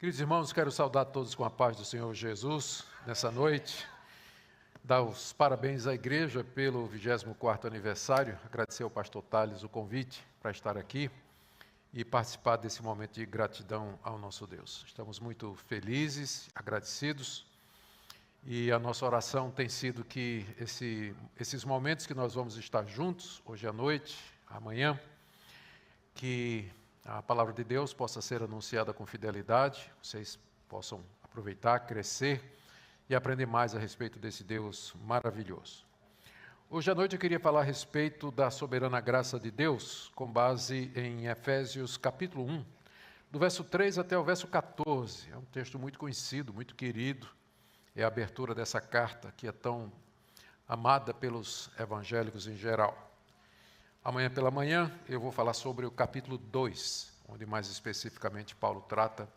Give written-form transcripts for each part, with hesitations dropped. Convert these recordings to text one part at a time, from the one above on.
Queridos irmãos, quero saudar todos com a paz do Senhor Jesus nessa noite. Dar os parabéns à igreja pelo 24º aniversário. Agradecer ao pastor Thales o convite para estar aqui e participar desse momento de gratidão ao nosso Deus. Estamos muito felizes, agradecidos, e a nossa oração tem sido que esses momentos que nós vamos estar juntos, hoje à noite, amanhã, que a palavra de Deus possa ser anunciada com fidelidade, vocês possam aproveitar, crescer e aprender mais a respeito desse Deus maravilhoso. Hoje à noite eu queria falar a respeito da soberana graça de Deus, com base em Efésios capítulo 1, do verso 3 até o verso 14. É um texto muito conhecido, muito querido, é a abertura dessa carta que é tão amada pelos evangélicos em geral. Amanhã pela manhã eu vou falar sobre o capítulo 2, onde mais especificamente Paulo trata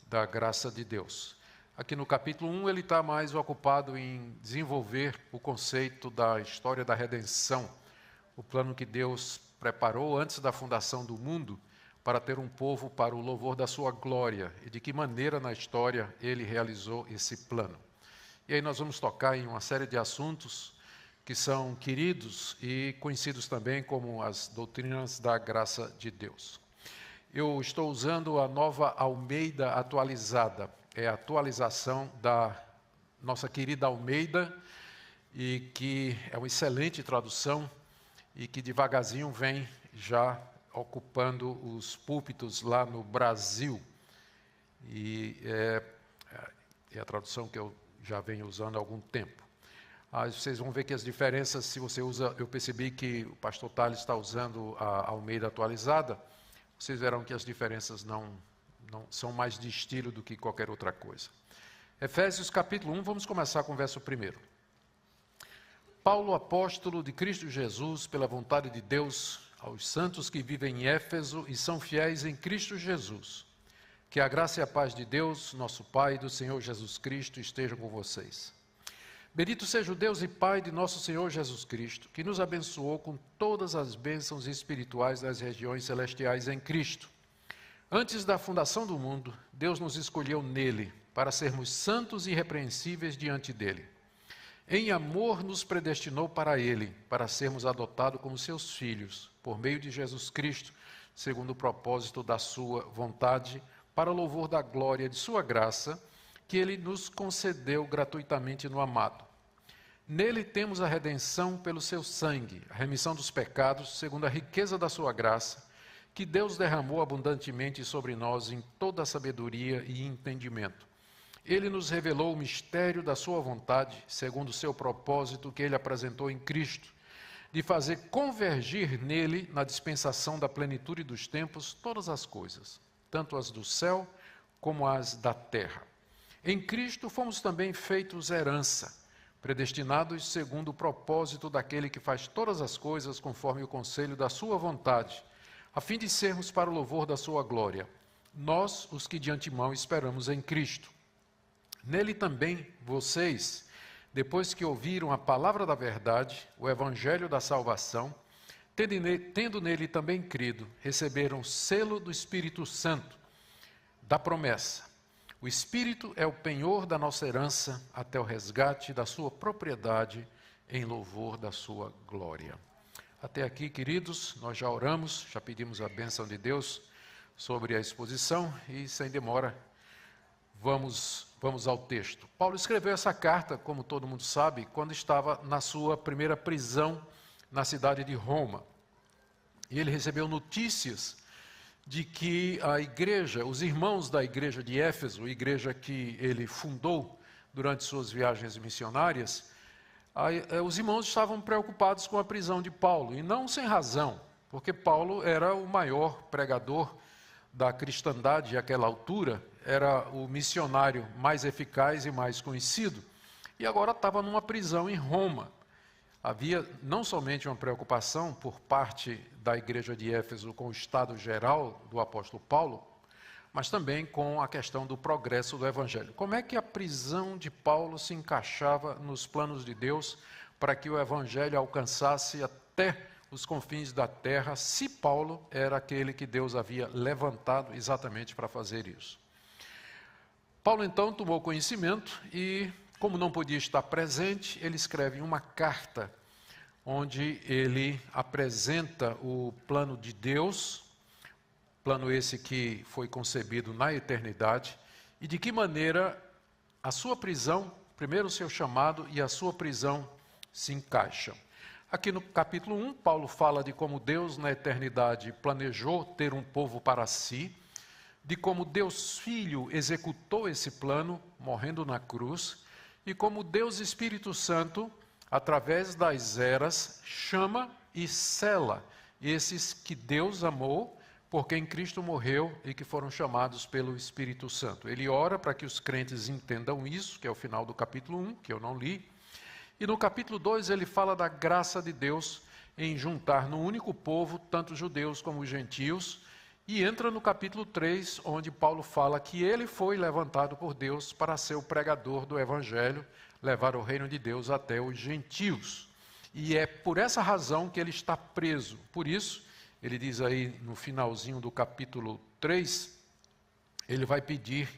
da graça de Deus. Aqui no capítulo 1 ele está mais ocupado em desenvolver o conceito da história da redenção, o plano que Deus preparou antes da fundação do mundo para ter um povo para o louvor da sua glória e de que maneira na história ele realizou esse plano. E aí nós vamos tocar em uma série de assuntos que são queridos e conhecidos também como as doutrinas da graça de Deus. Eu estou usando a Nova Almeida atualizada, é a atualização da nossa querida Almeida, e que é uma excelente tradução e que devagarzinho vem já ocupando os púlpitos lá no Brasil. E é a tradução que eu já venho usando há algum tempo. Vocês vão ver que as diferenças, se você usa, eu percebi que o pastor Thales está usando a Almeida atualizada, vocês verão que as diferenças não são mais de estilo do que qualquer outra coisa. Efésios capítulo 1, vamos começar com o verso 1. Paulo, apóstolo de Cristo Jesus, pela vontade de Deus, aos santos que vivem em Éfeso e são fiéis em Cristo Jesus. Que a graça e a paz de Deus, nosso Pai, e do Senhor Jesus Cristo estejam com vocês. Bendito seja o Deus e Pai de nosso Senhor Jesus Cristo, que nos abençoou com todas as bênçãos espirituais das regiões celestiais em Cristo. Antes da fundação do mundo, Deus nos escolheu nele, para sermos santos e irrepreensíveis diante dele. Em amor nos predestinou para ele, para sermos adotados como seus filhos, por meio de Jesus Cristo, segundo o propósito da sua vontade, para o louvor da glória de sua graça, que ele nos concedeu gratuitamente no amado. Nele temos a redenção pelo seu sangue, a remissão dos pecados, segundo a riqueza da sua graça, que Deus derramou abundantemente sobre nós em toda a sabedoria e entendimento. Ele nos revelou o mistério da sua vontade, segundo o seu propósito que ele apresentou em Cristo, de fazer convergir nele, na dispensação da plenitude dos tempos, todas as coisas, tanto as do céu como as da terra. Em Cristo fomos também feitos herança, predestinados segundo o propósito daquele que faz todas as coisas conforme o conselho da sua vontade, a fim de sermos para o louvor da sua glória, nós, os que de antemão esperamos em Cristo. Nele também vocês, depois que ouviram a palavra da verdade, o evangelho da salvação, tendo nele também crido, receberam o selo do Espírito Santo, da promessa. O Espírito é o penhor da nossa herança até o resgate da sua propriedade em louvor da sua glória. Até aqui, queridos, nós já oramos, já pedimos a bênção de Deus sobre a exposição e, sem demora, vamos ao texto. Paulo escreveu essa carta, como todo mundo sabe, quando estava na sua primeira prisão na cidade de Roma. E ele recebeu notícias de que a igreja, os irmãos da igreja de Éfeso, igreja que ele fundou durante suas viagens missionárias, os irmãos estavam preocupados com a prisão de Paulo, e não sem razão, porque Paulo era o maior pregador da cristandade àquela altura, era o missionário mais eficaz e mais conhecido, e agora estava numa prisão em Roma. Havia não somente uma preocupação por parte da igreja de Éfeso com o estado geral do apóstolo Paulo, mas também com a questão do progresso do evangelho. Como é que a prisão de Paulo se encaixava nos planos de Deus para que o evangelho alcançasse até os confins da terra, se Paulo era aquele que Deus havia levantado exatamente para fazer isso? Paulo então tomou conhecimento e, como não podia estar presente, ele escreve uma carta onde ele apresenta o plano de Deus, plano esse que foi concebido na eternidade, e de que maneira a sua prisão, primeiro o seu chamado e a sua prisão se encaixam. Aqui no capítulo 1, Paulo fala de como Deus na eternidade planejou ter um povo para si, de como Deus Filho executou esse plano, morrendo na cruz, e como Deus Espírito Santo, através das eras, chama e sela esses que Deus amou, por quem Cristo morreu e que foram chamados pelo Espírito Santo. Ele ora para que os crentes entendam isso, que é o final do capítulo 1, que eu não li. E no capítulo 2 ele fala da graça de Deus em juntar no único povo, tanto judeus como gentios. E entra no capítulo 3, onde Paulo fala que ele foi levantado por Deus para ser o pregador do Evangelho, levar o reino de Deus até os gentios. E é por essa razão que ele está preso. Por isso, ele diz aí no finalzinho do capítulo 3, ele vai pedir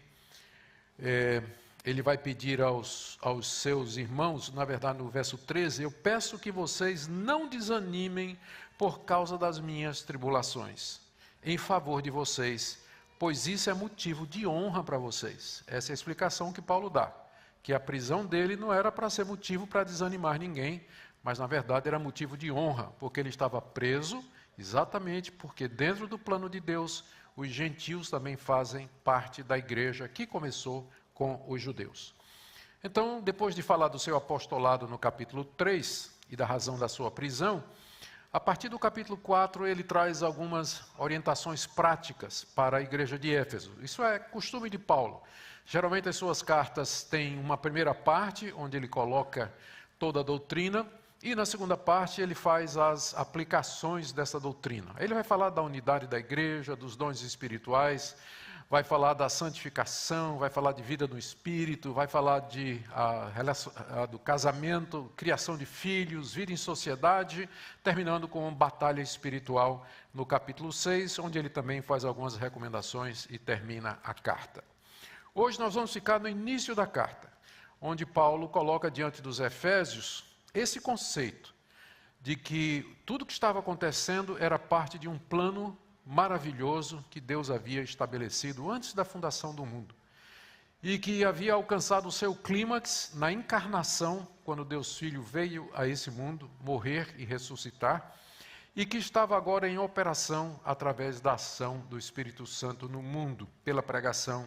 aos seus irmãos, na verdade no verso 13, eu peço que vocês não desanimem por causa das minhas tribulações, em favor de vocês, pois isso é motivo de honra para vocês. Essa é a explicação que Paulo dá, que a prisão dele não era para ser motivo para desanimar ninguém, mas na verdade era motivo de honra, porque ele estava preso, exatamente porque dentro do plano de Deus, os gentios também fazem parte da igreja que começou com os judeus. Então, depois de falar do seu apostolado no capítulo 3 e da razão da sua prisão, a partir do capítulo 4 ele traz algumas orientações práticas para a igreja de Éfeso. Isso é costume de Paulo. Geralmente as suas cartas têm uma primeira parte, onde ele coloca toda a doutrina, e na segunda parte ele faz as aplicações dessa doutrina. Ele vai falar da unidade da igreja, dos dons espirituais, vai falar da santificação, vai falar de vida no espírito, vai falar do casamento, criação de filhos, vida em sociedade, terminando com batalha espiritual no capítulo 6, onde ele também faz algumas recomendações e termina a carta. Hoje nós vamos ficar no início da carta, onde Paulo coloca diante dos Efésios esse conceito de que tudo que estava acontecendo era parte de um plano maravilhoso que Deus havia estabelecido antes da fundação do mundo e que havia alcançado o seu clímax na encarnação, quando Deus Filho veio a esse mundo morrer e ressuscitar, e que estava agora em operação através da ação do Espírito Santo no mundo, pela pregação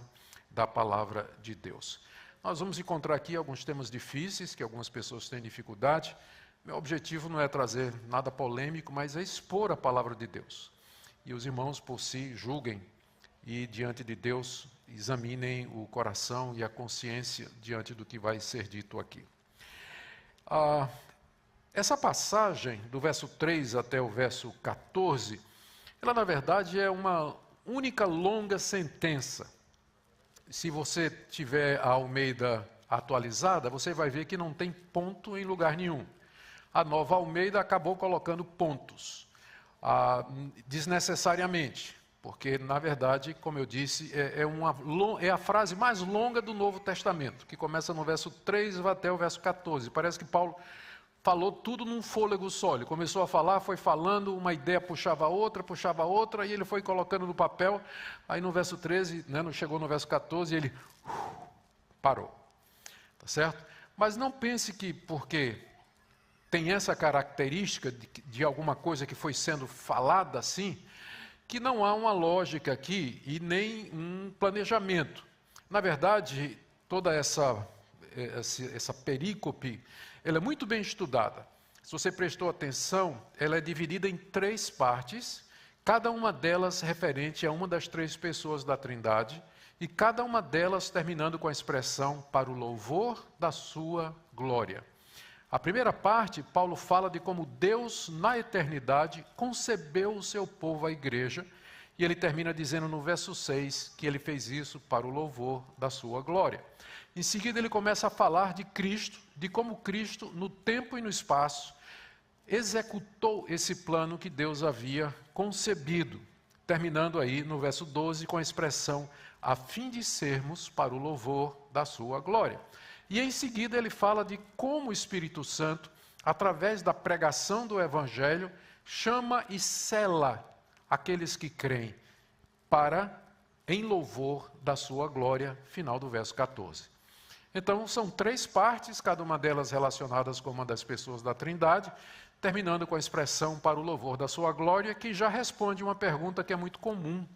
da palavra de Deus. Nós vamos encontrar aqui alguns temas difíceis, que algumas pessoas têm dificuldade. Meu objetivo não é trazer nada polêmico, mas é expor a palavra de Deus. E os irmãos por si julguem e diante de Deus examinem o coração e a consciência diante do que vai ser dito aqui. Essa passagem, do verso 3 até o verso 14, ela na verdade é uma única longa sentença. Se você tiver a Almeida atualizada, você vai ver que não tem ponto em lugar nenhum. A Nova Almeida acabou colocando pontos, desnecessariamente, porque, na verdade, como eu disse, é a frase mais longa do Novo Testamento, que começa no verso 3 e vai até o verso 14. Parece que Paulo falou tudo num fôlego só. Ele começou a falar, foi falando, uma ideia puxava a outra, e ele foi colocando no papel. Aí no verso 13, não chegou no verso 14, e ele parou. Tá certo? Mas não pense que porque tem essa característica de alguma coisa que foi sendo falada assim, que não há uma lógica aqui e nem um planejamento. Na verdade, toda essa perícope, ela é muito bem estudada. Se você prestou atenção, ela é dividida em 3 partes, cada uma delas referente a uma das 3 pessoas da Trindade, e cada uma delas terminando com a expressão para o louvor da sua glória. A primeira parte, Paulo fala de como Deus, na eternidade, concebeu o seu povo, a igreja, e ele termina dizendo no verso 6 que ele fez isso para o louvor da sua glória. Em seguida, ele começa a falar de Cristo, de como Cristo, no tempo e no espaço, executou esse plano que Deus havia concebido, terminando aí no verso 12 com a expressão a fim de sermos para o louvor da sua glória. E em seguida ele fala de como o Espírito Santo, através da pregação do Evangelho, chama e sela aqueles que creem para em louvor da sua glória, final do verso 14. Então, são 3 partes, cada uma delas relacionadas com uma das pessoas da Trindade, terminando com a expressão para o louvor da sua glória, que já responde uma pergunta que é muito comum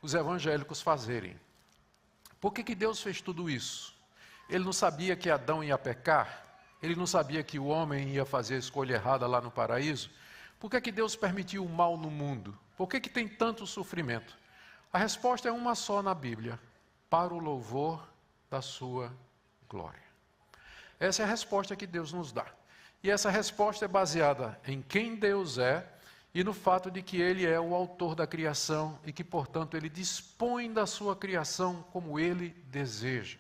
os evangélicos fazerem. Por que Deus fez tudo isso? Ele não sabia que Adão ia pecar? Ele não sabia que o homem ia fazer a escolha errada lá no paraíso? Por que Deus permitiu o mal no mundo? Por que tem tanto sofrimento? A resposta é uma só na Bíblia: para o louvor da sua glória. Essa é a resposta que Deus nos dá. E essa resposta é baseada em quem Deus é e no fato de que Ele é o autor da criação e que, portanto, Ele dispõe da sua criação como Ele deseja.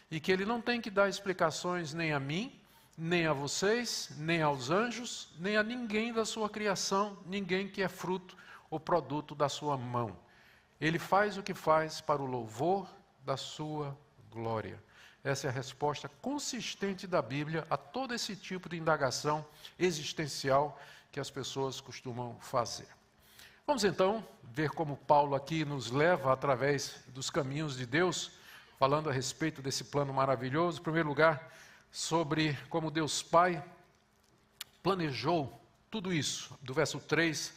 E que Ele não tem que dar explicações nem a mim, nem a vocês, nem aos anjos, nem a ninguém da sua criação, ninguém que é fruto ou produto da sua mão. Ele faz o que faz para o louvor da sua glória. Essa é a resposta consistente da Bíblia a todo esse tipo de indagação existencial que as pessoas costumam fazer. Vamos então ver como Paulo aqui nos leva através dos caminhos de Deus, falando a respeito desse plano maravilhoso. Em primeiro lugar, sobre como Deus Pai planejou tudo isso, do verso 3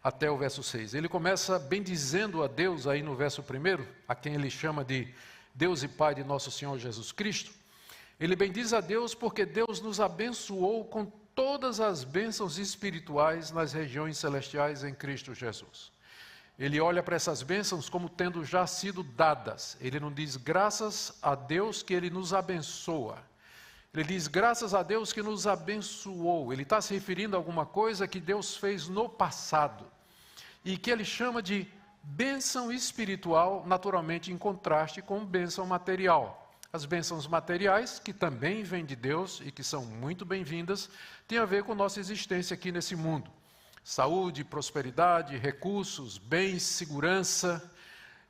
até o verso 6. Ele começa bendizendo a Deus aí no verso 1, a quem ele chama de Deus e Pai de nosso Senhor Jesus Cristo. Ele bendiz a Deus porque Deus nos abençoou com todas as bênçãos espirituais nas regiões celestiais em Cristo Jesus. Ele olha para essas bênçãos como tendo já sido dadas. Ele não diz graças a Deus que Ele nos abençoa. Ele diz graças a Deus que nos abençoou. Ele está se referindo a alguma coisa que Deus fez no passado e que Ele chama de bênção espiritual, naturalmente em contraste com bênção material. As bênçãos materiais, que também vêm de Deus e que são muito bem-vindas, têm a ver com nossa existência aqui nesse mundo. Saúde, prosperidade, recursos, bens, segurança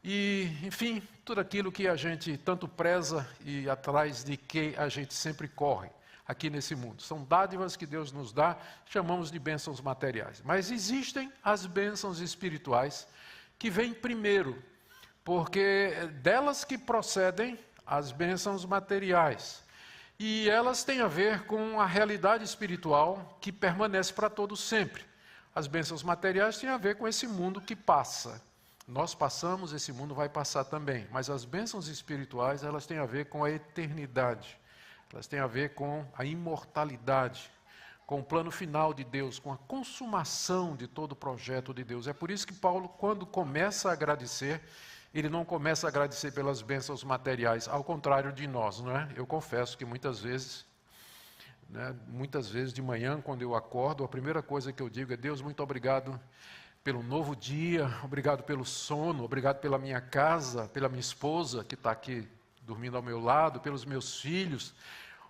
e, enfim, tudo aquilo que a gente tanto preza e atrás de que a gente sempre corre aqui nesse mundo. São dádivas que Deus nos dá, chamamos de bênçãos materiais. Mas existem as bênçãos espirituais, que vem primeiro, porque delas que procedem as bênçãos materiais. E elas têm a ver com a realidade espiritual que permanece para todos sempre. As bênçãos materiais têm a ver com esse mundo que passa. Nós passamos, esse mundo vai passar também. Mas as bênçãos espirituais, elas têm a ver com a eternidade. Elas têm a ver com a imortalidade, com o plano final de Deus, com a consumação de todo o projeto de Deus. É por isso que Paulo, quando começa a agradecer, ele não começa a agradecer pelas bênçãos materiais, ao contrário de nós, não é? Eu confesso que muitas vezes de manhã, quando eu acordo, a primeira coisa que eu digo é: Deus, muito obrigado pelo novo dia, obrigado pelo sono, obrigado pela minha casa, pela minha esposa que está aqui dormindo ao meu lado, pelos meus filhos,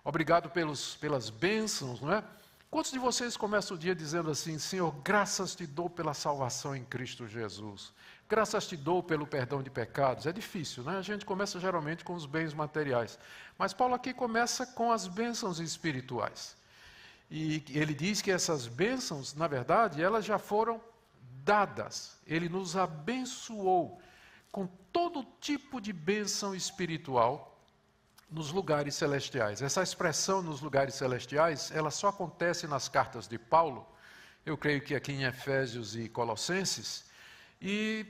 obrigado pelas bênçãos, não é? Quantos de vocês começam o dia dizendo assim: Senhor, graças te dou pela salvação em Cristo Jesus, graças te dou pelo perdão de pecados? É difícil, né? A gente começa geralmente com os bens materiais, mas Paulo aqui começa com as bênçãos espirituais, e ele diz que essas bênçãos, na verdade, elas já foram dadas. Ele nos abençoou com todo tipo de bênção espiritual nos lugares celestiais. Essa expressão nos lugares celestiais, ela só acontece nas cartas de Paulo, eu creio que aqui em Efésios e Colossenses, e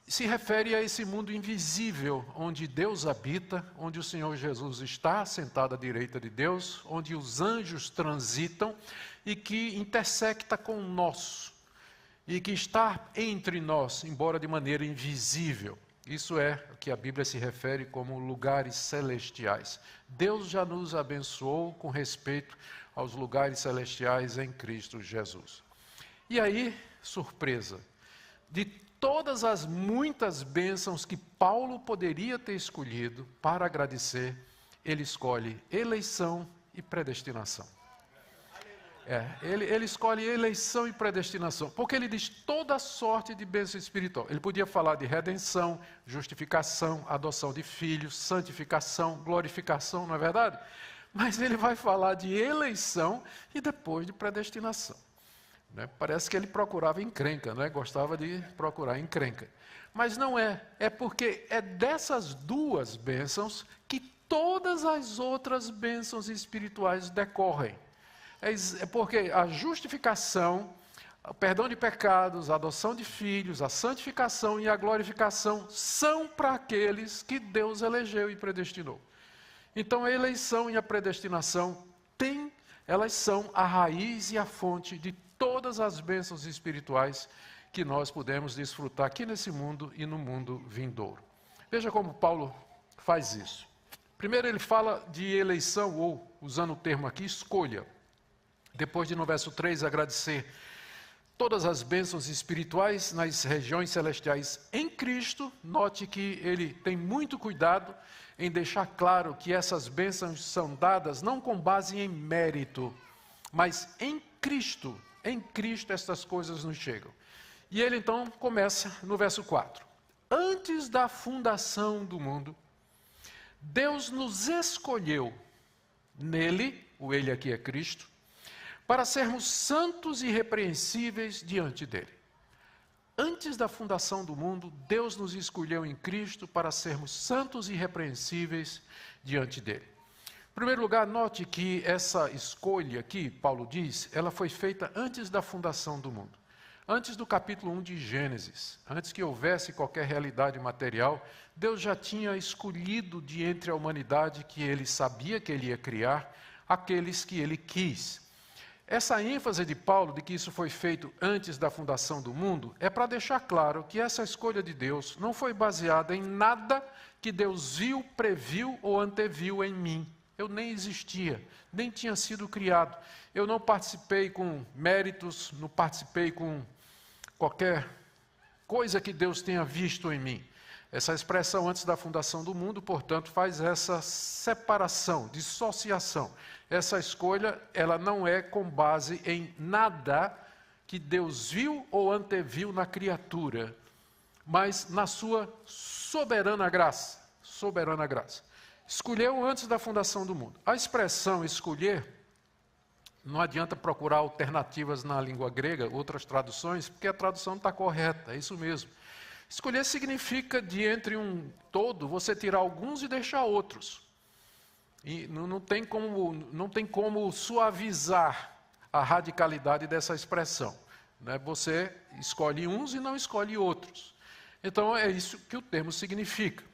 se refere a esse mundo invisível, onde Deus habita, onde o Senhor Jesus está sentado à direita de Deus, onde os anjos transitam e que intersecta com o nosso, e que está entre nós, embora de maneira invisível. Isso é o que a Bíblia se refere como lugares celestiais. Deus já nos abençoou com respeito aos lugares celestiais em Cristo Jesus. E aí, surpresa, de todas as muitas bênçãos que Paulo poderia ter escolhido para agradecer, ele escolhe eleição e predestinação. Ele escolhe eleição e predestinação, porque ele diz toda sorte de bênção espiritual. Ele podia falar de redenção, justificação, adoção de filhos, santificação, glorificação, não é verdade? Mas ele vai falar de eleição e depois de predestinação. Né? Parece que ele procurava encrenca, né? Gostava de procurar encrenca. Mas não é, é porque é dessas duas bênçãos que todas as outras bênçãos espirituais decorrem. É porque a justificação, o perdão de pecados, a adoção de filhos, a santificação e a glorificação são para aqueles que Deus elegeu e predestinou. Então a eleição e a predestinação elas são a raiz e a fonte de todas as bênçãos espirituais que nós podemos desfrutar aqui nesse mundo e no mundo vindouro. Veja como Paulo faz isso. Primeiro ele fala de eleição, ou usando o termo aqui, escolha. Depois de no verso 3 agradecer todas as bênçãos espirituais nas regiões celestiais em Cristo, note que ele tem muito cuidado em deixar claro que essas bênçãos são dadas não com base em mérito, mas em Cristo. Em Cristo estas coisas nos chegam. E ele então começa no verso 4. Antes da fundação do mundo, Deus nos escolheu nele, o ele aqui é Cristo, para sermos santos e irrepreensíveis diante dele. Antes da fundação do mundo, Deus nos escolheu em Cristo para sermos santos e irrepreensíveis diante dele. Em primeiro lugar, note que essa escolha aqui, Paulo diz, ela foi feita antes da fundação do mundo. Antes do capítulo 1 de Gênesis, antes que houvesse qualquer realidade material, Deus já tinha escolhido de entre a humanidade que ele sabia que ele ia criar, aqueles que ele quis. Essa ênfase de Paulo de que isso foi feito antes da fundação do mundo é para deixar claro que essa escolha de Deus não foi baseada em nada que Deus viu, previu ou anteviu em mim. Eu nem existia, nem tinha sido criado. Eu não participei com méritos, não participei com qualquer coisa que Deus tenha visto em mim. Essa expressão antes da fundação do mundo, portanto, faz essa separação, dissociação. Essa escolha, ela não é com base em nada que Deus viu ou anteviu na criatura, mas na sua soberana graça. Soberana graça. Escolheu antes da fundação do mundo. A expressão escolher, não adianta procurar alternativas na língua grega, outras traduções, porque a tradução não está correta, é isso mesmo. Escolher significa, de entre um todo, você tirar alguns e deixar outros. E não tem como suavizar a radicalidade dessa expressão. Né? Você escolhe uns e não escolhe outros. Então é isso que o termo significa.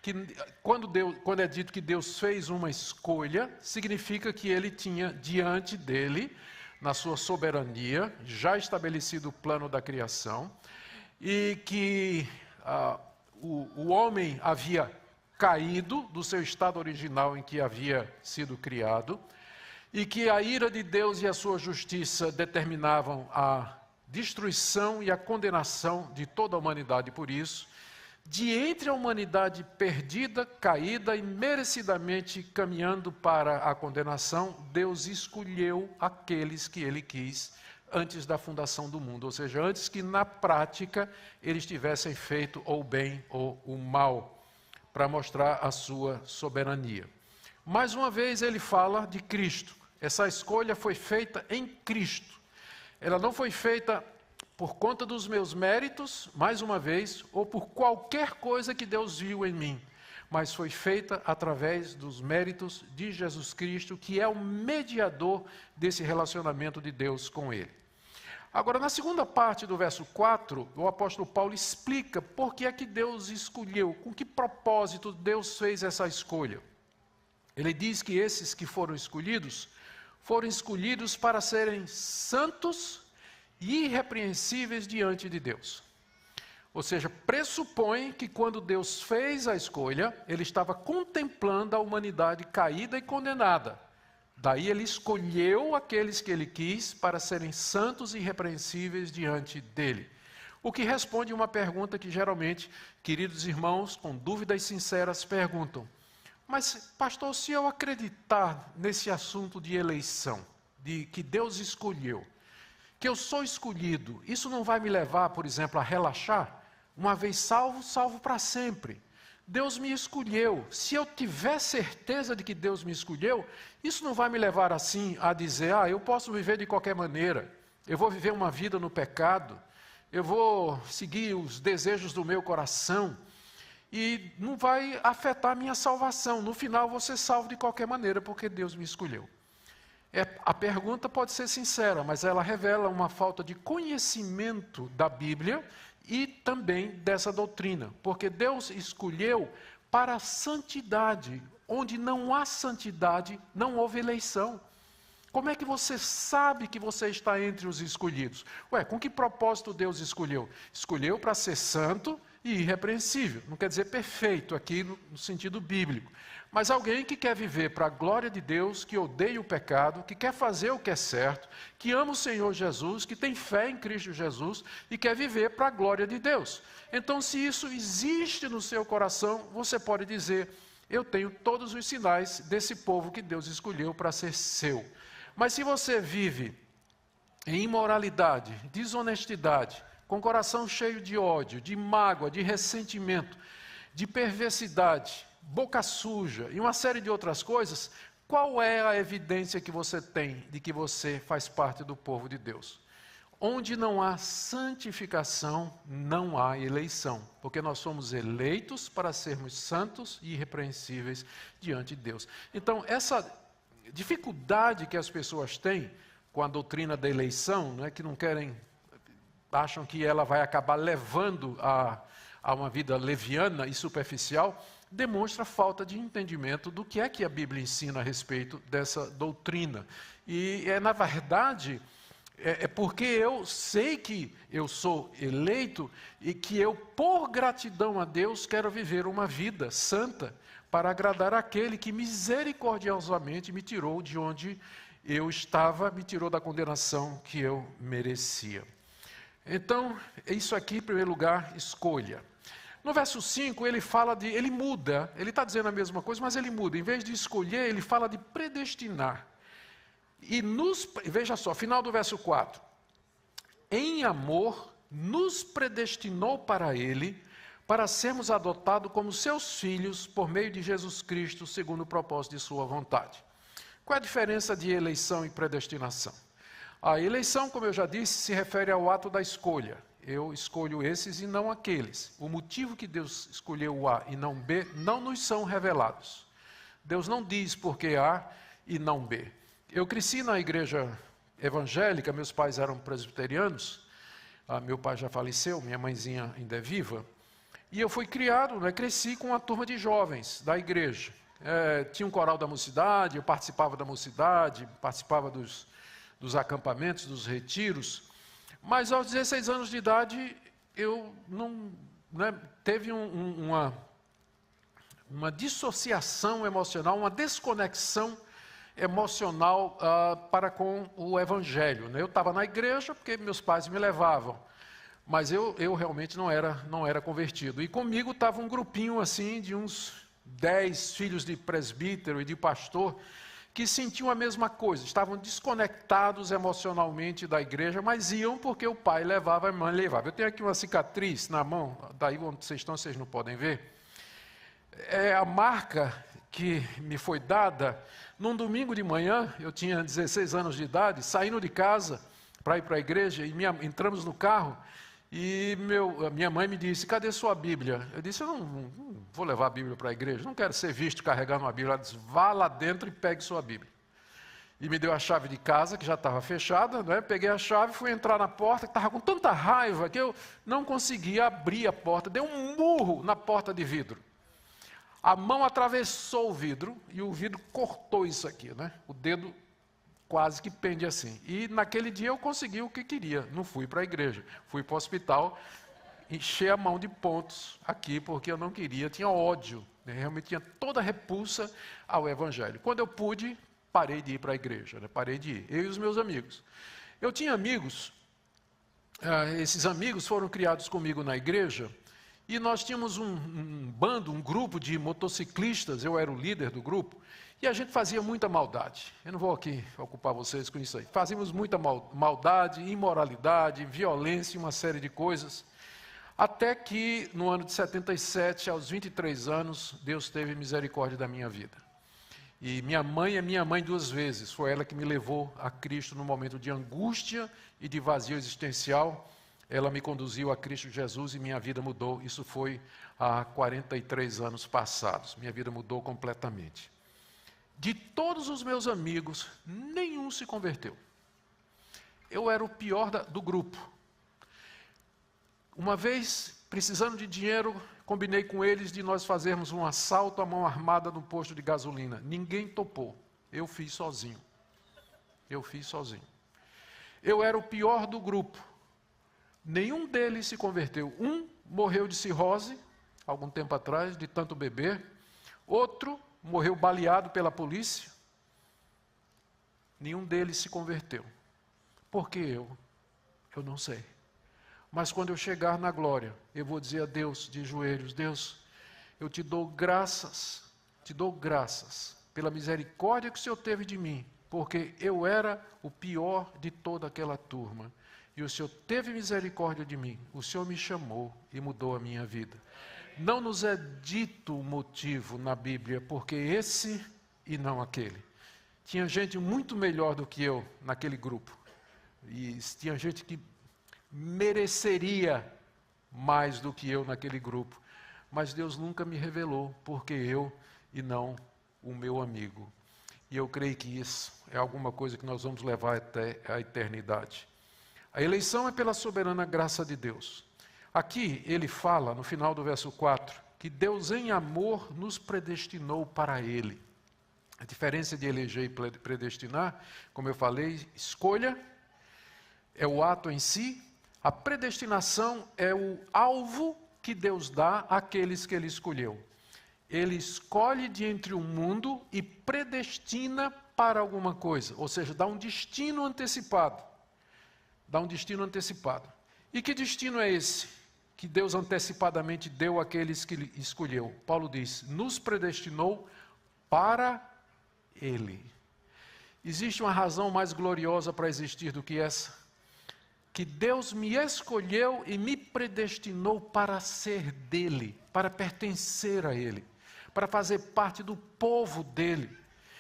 Que quando é dito que Deus fez uma escolha, significa que ele tinha diante dele, na sua soberania, já estabelecido o plano da criação, e que o homem havia caído do seu estado original em que havia sido criado, e que a ira de Deus e a sua justiça determinavam a destruição e a condenação de toda a humanidade por isso. De entre a humanidade perdida, caída e merecidamente caminhando para a condenação, Deus escolheu aqueles que ele quis antes da fundação do mundo, ou seja, antes que na prática eles tivessem feito ou o bem ou o mal, para mostrar a sua soberania. Mais uma vez ele fala de Cristo. Essa escolha foi feita em Cristo. Ela não foi feita por conta dos meus méritos, mais uma vez, ou por qualquer coisa que Deus viu em mim, mas foi feita através dos méritos de Jesus Cristo, que é o mediador desse relacionamento de Deus com ele. Agora, na segunda parte do verso 4, o apóstolo Paulo explica por que é que Deus escolheu, com que propósito Deus fez essa escolha. Ele diz que esses que foram escolhidos para serem santos e irrepreensíveis diante de Deus. Ou seja, pressupõe que quando Deus fez a escolha, ele estava contemplando a humanidade caída e condenada. Daí ele escolheu aqueles que ele quis para serem santos e irrepreensíveis diante dele. O que responde uma pergunta que geralmente, queridos irmãos, com dúvidas sinceras, perguntam: mas, pastor, se eu acreditar nesse assunto de eleição, de que Deus escolheu, que eu sou escolhido, isso não vai me levar, por exemplo, a relaxar? Uma vez salvo, salvo para sempre. Deus me escolheu. Se eu tiver certeza de que Deus me escolheu, isso não vai me levar assim a dizer, eu posso viver de qualquer maneira, eu vou viver uma vida no pecado, eu vou seguir os desejos do meu coração, e não vai afetar a minha salvação. No final, eu vou ser salvo de qualquer maneira, porque Deus me escolheu. A pergunta pode ser sincera, mas ela revela uma falta de conhecimento da Bíblia e também dessa doutrina, porque Deus escolheu para a santidade. Onde não há santidade, não houve eleição. Como é que você sabe que você está entre os escolhidos? Com que propósito Deus escolheu? Escolheu para ser santo e irrepreensível. Não quer dizer perfeito aqui no sentido bíblico. Mas alguém que quer viver para a glória de Deus, que odeia o pecado, que quer fazer o que é certo, que ama o Senhor Jesus, que tem fé em Cristo Jesus e quer viver para a glória de Deus. Então, se isso existe no seu coração, você pode dizer, eu tenho todos os sinais desse povo que Deus escolheu para ser seu. Mas se você vive em imoralidade, desonestidade, com o coração cheio de ódio, de mágoa, de ressentimento, de perversidade, boca suja e uma série de outras coisas, qual é a evidência que você tem de que você faz parte do povo de Deus? Onde não há santificação, não há eleição, porque nós somos eleitos para sermos santos e irrepreensíveis diante de Deus. Então, essa dificuldade que as pessoas têm com a doutrina da eleição, que não querem, acham que ela vai acabar levando a uma vida leviana e superficial, demonstra falta de entendimento do que é que a Bíblia ensina a respeito dessa doutrina. E na verdade, porque eu sei que eu sou eleito e que eu, por gratidão a Deus, quero viver uma vida santa para agradar aquele que misericordiosamente me tirou de onde eu estava, me tirou da condenação que eu merecia. Então, isso aqui, em primeiro lugar, escolha. No verso 5, ele muda, ele está dizendo a mesma coisa, mas ele muda. Em vez de escolher, ele fala de predestinar. E veja só, final do verso 4. Em amor, nos predestinou para ele, para sermos adotados como seus filhos, por meio de Jesus Cristo, segundo o propósito de sua vontade. Qual é a diferença de eleição e predestinação? A eleição, como eu já disse, se refere ao ato da escolha. Eu escolho esses e não aqueles. O motivo que Deus escolheu o A e não B não nos são revelados. Deus não diz por que A e não B. Eu cresci na igreja evangélica, meus pais eram presbiterianos, meu pai já faleceu, minha mãezinha ainda é viva, e eu fui criado, cresci com uma turma de jovens da igreja. Tinha um coral da mocidade, eu participava da mocidade, participava dos acampamentos, dos retiros. Mas aos 16 anos de idade, eu não teve uma dissociação emocional, uma desconexão emocional para com o Evangelho. Eu estava na igreja porque meus pais me levavam, mas eu realmente não era convertido. E comigo estava um grupinho assim de uns 10 filhos de presbítero e de pastor, que sentiam a mesma coisa, estavam desconectados emocionalmente da igreja, mas iam porque o pai levava, a mãe levava. Eu tenho aqui uma cicatriz na mão, daí onde vocês estão, vocês não podem ver. É a marca que me foi dada num domingo de manhã, eu tinha 16 anos de idade, saindo de casa para ir para a igreja, e entramos no carro, e minha mãe me disse, cadê sua Bíblia? Eu disse, eu não vou levar a Bíblia para a igreja, não quero ser visto carregando uma Bíblia. Ela disse, vá lá dentro e pegue sua Bíblia. E me deu a chave de casa, que já estava fechada, peguei a chave, fui entrar na porta, que estava com tanta raiva, que eu não conseguia abrir a porta, dei um murro na porta de vidro. A mão atravessou o vidro, e o vidro cortou isso aqui, o dedo quase que pende assim. E naquele dia eu consegui o que queria, não fui para a igreja, fui para o hospital, encher a mão de pontos aqui, porque eu não queria, tinha ódio, realmente tinha toda a repulsa ao Evangelho. Quando eu pude, parei de ir para a igreja, parei de ir, eu e os meus amigos. Eu tinha amigos, esses amigos foram criados comigo na igreja, E nós tínhamos um bando, um grupo de motociclistas, eu era o líder do grupo, e a gente fazia muita maldade. Eu não vou aqui ocupar vocês com isso aí. Fazíamos muita maldade, imoralidade, violência, uma série de coisas. Até que, no ano de 77, aos 23 anos, Deus teve misericórdia da minha vida. E minha mãe é minha mãe 2 vezes. Foi ela que me levou a Cristo no momento de angústia e de vazio existencial. Ela me conduziu a Cristo Jesus e minha vida mudou. Isso foi há 43 anos passados. Minha vida mudou completamente. De todos os meus amigos, nenhum se converteu. Eu era o pior do grupo. Uma vez, precisando de dinheiro, combinei com eles de nós fazermos um assalto à mão armada no posto de gasolina. Ninguém topou. Eu fiz sozinho. Eu era o pior do grupo. Nenhum deles se converteu. Um morreu de cirrose, algum tempo atrás, de tanto beber. Outro morreu baleado pela polícia. Nenhum deles se converteu. Por que eu? Eu não sei. Mas quando eu chegar na glória, eu vou dizer a Deus de joelhos: Deus, eu te dou graças pela misericórdia que o Senhor teve de mim, porque eu era o pior de toda aquela turma. E o Senhor teve misericórdia de mim, o Senhor me chamou e mudou a minha vida. Não nos é dito o motivo na Bíblia, porque esse e não aquele. Tinha gente muito melhor do que eu naquele grupo. E tinha gente que mereceria mais do que eu naquele grupo. Mas Deus nunca me revelou, porque eu e não o meu amigo. E eu creio que isso é alguma coisa que nós vamos levar até a eternidade. A eleição é pela soberana graça de Deus. Aqui ele fala, no final do verso 4, que Deus em amor nos predestinou para Ele. A diferença de eleger e predestinar, como eu falei, escolha é o ato em si, a predestinação é o alvo que Deus dá àqueles que Ele escolheu. Ele escolhe de entre o mundo e predestina para alguma coisa, ou seja, dá um destino antecipado. E que destino é esse que Deus antecipadamente deu àqueles que Ele escolheu? Paulo diz, nos predestinou para Ele. Existe uma razão mais gloriosa para existir do que essa? Que Deus me escolheu e me predestinou para ser dele, para pertencer a Ele, para fazer parte do povo dele.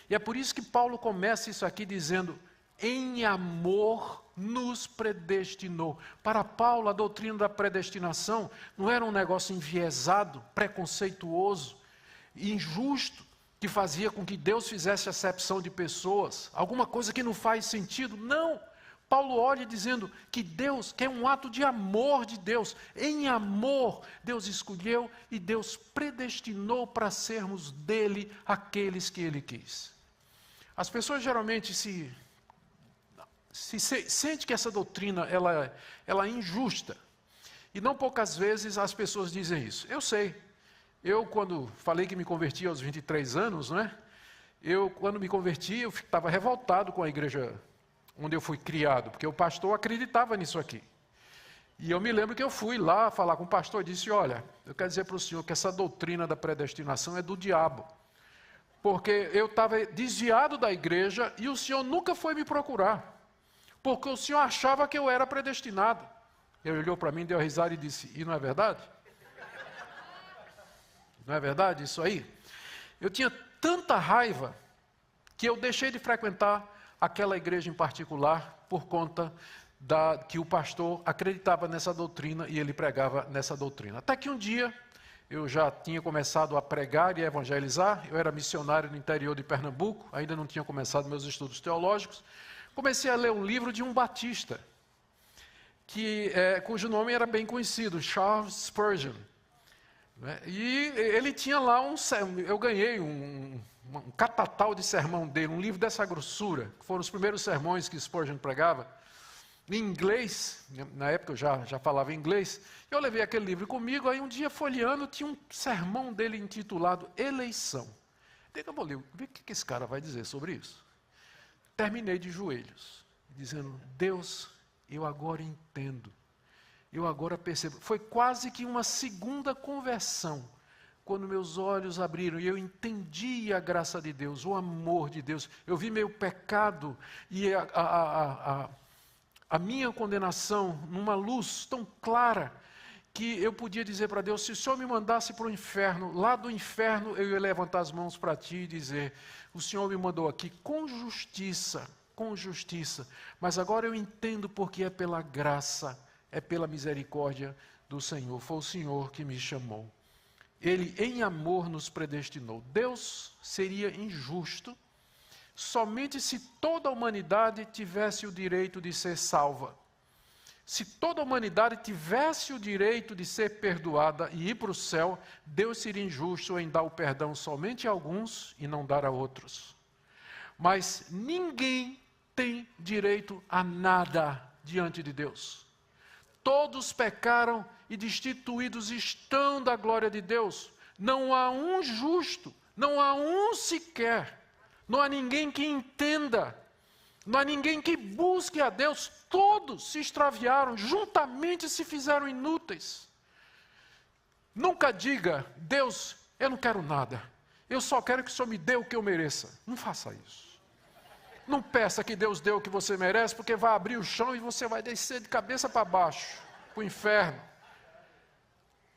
E é por isso que Paulo começa isso aqui dizendo, em amor nos predestinou. Para Paulo, a doutrina da predestinação não era um negócio enviesado, preconceituoso, injusto, que fazia com que Deus fizesse acepção de pessoas, alguma coisa que não faz sentido. Não! Paulo olha dizendo que Deus, que é um ato de amor de Deus, em amor, Deus escolheu e Deus predestinou para sermos dele aqueles que ele quis. As pessoas geralmente sente que essa doutrina ela é injusta. E não poucas vezes as pessoas dizem isso. Eu sei. Eu, quando falei que me converti aos 23 anos, né? Quando me converti, eu estava revoltado com a igreja onde eu fui criado, porque o pastor acreditava nisso aqui. E eu me lembro que eu fui lá falar com o pastor e disse, olha, eu quero dizer para o senhor que essa doutrina da predestinação é do diabo. Porque eu estava desviado da igreja e o senhor nunca foi me procurar. Porque o senhor achava que eu era predestinado. Ele olhou para mim, deu a risada e disse, e não é verdade? Não é verdade isso aí? Eu tinha tanta raiva que eu deixei de frequentar aquela igreja em particular por conta que o pastor acreditava nessa doutrina e ele pregava nessa doutrina. Até que um dia eu já tinha começado a pregar e a evangelizar, eu era missionário no interior de Pernambuco, ainda não tinha começado meus estudos teológicos. Comecei a ler um livro de um batista, cujo nome era bem conhecido, Charles Spurgeon. E ele tinha lá eu ganhei um catatal de sermão dele, um livro dessa grossura, que foram os primeiros sermões que Spurgeon pregava, em inglês, na época eu já falava inglês, eu levei aquele livro comigo, aí um dia folheando, tinha um sermão dele intitulado Eleição. Eu vou ler, ver o que esse cara vai dizer sobre isso. Terminei de joelhos, dizendo, Deus, eu agora entendo Eu agora percebo, foi quase que uma segunda conversão, quando meus olhos abriram e eu entendi a graça de Deus, o amor de Deus. Eu vi meu pecado e a minha condenação numa luz tão clara, que eu podia dizer para Deus, se o Senhor me mandasse para o inferno, lá do inferno eu ia levantar as mãos para Ti e dizer, o Senhor me mandou aqui com justiça, mas agora eu entendo porque é pela graça, é pela misericórdia do Senhor, foi o Senhor que me chamou. Ele em amor nos predestinou. Deus seria injusto somente se toda a humanidade tivesse o direito de ser salva. Se toda a humanidade tivesse o direito de ser perdoada e ir para o céu, Deus seria injusto em dar o perdão somente a alguns e não dar a outros. Mas ninguém tem direito a nada diante de Deus. Todos pecaram e destituídos estão da glória de Deus. Não há um justo, não há um sequer. Não há ninguém que entenda. Não há ninguém que busque a Deus. Todos se extraviaram, juntamente se fizeram inúteis. Nunca diga, Deus, eu não quero nada. Eu só quero que o Senhor me dê o que eu mereça. Não faça isso. Não peça que Deus dê o que você merece, porque vai abrir o chão e você vai descer de cabeça para baixo, para o inferno.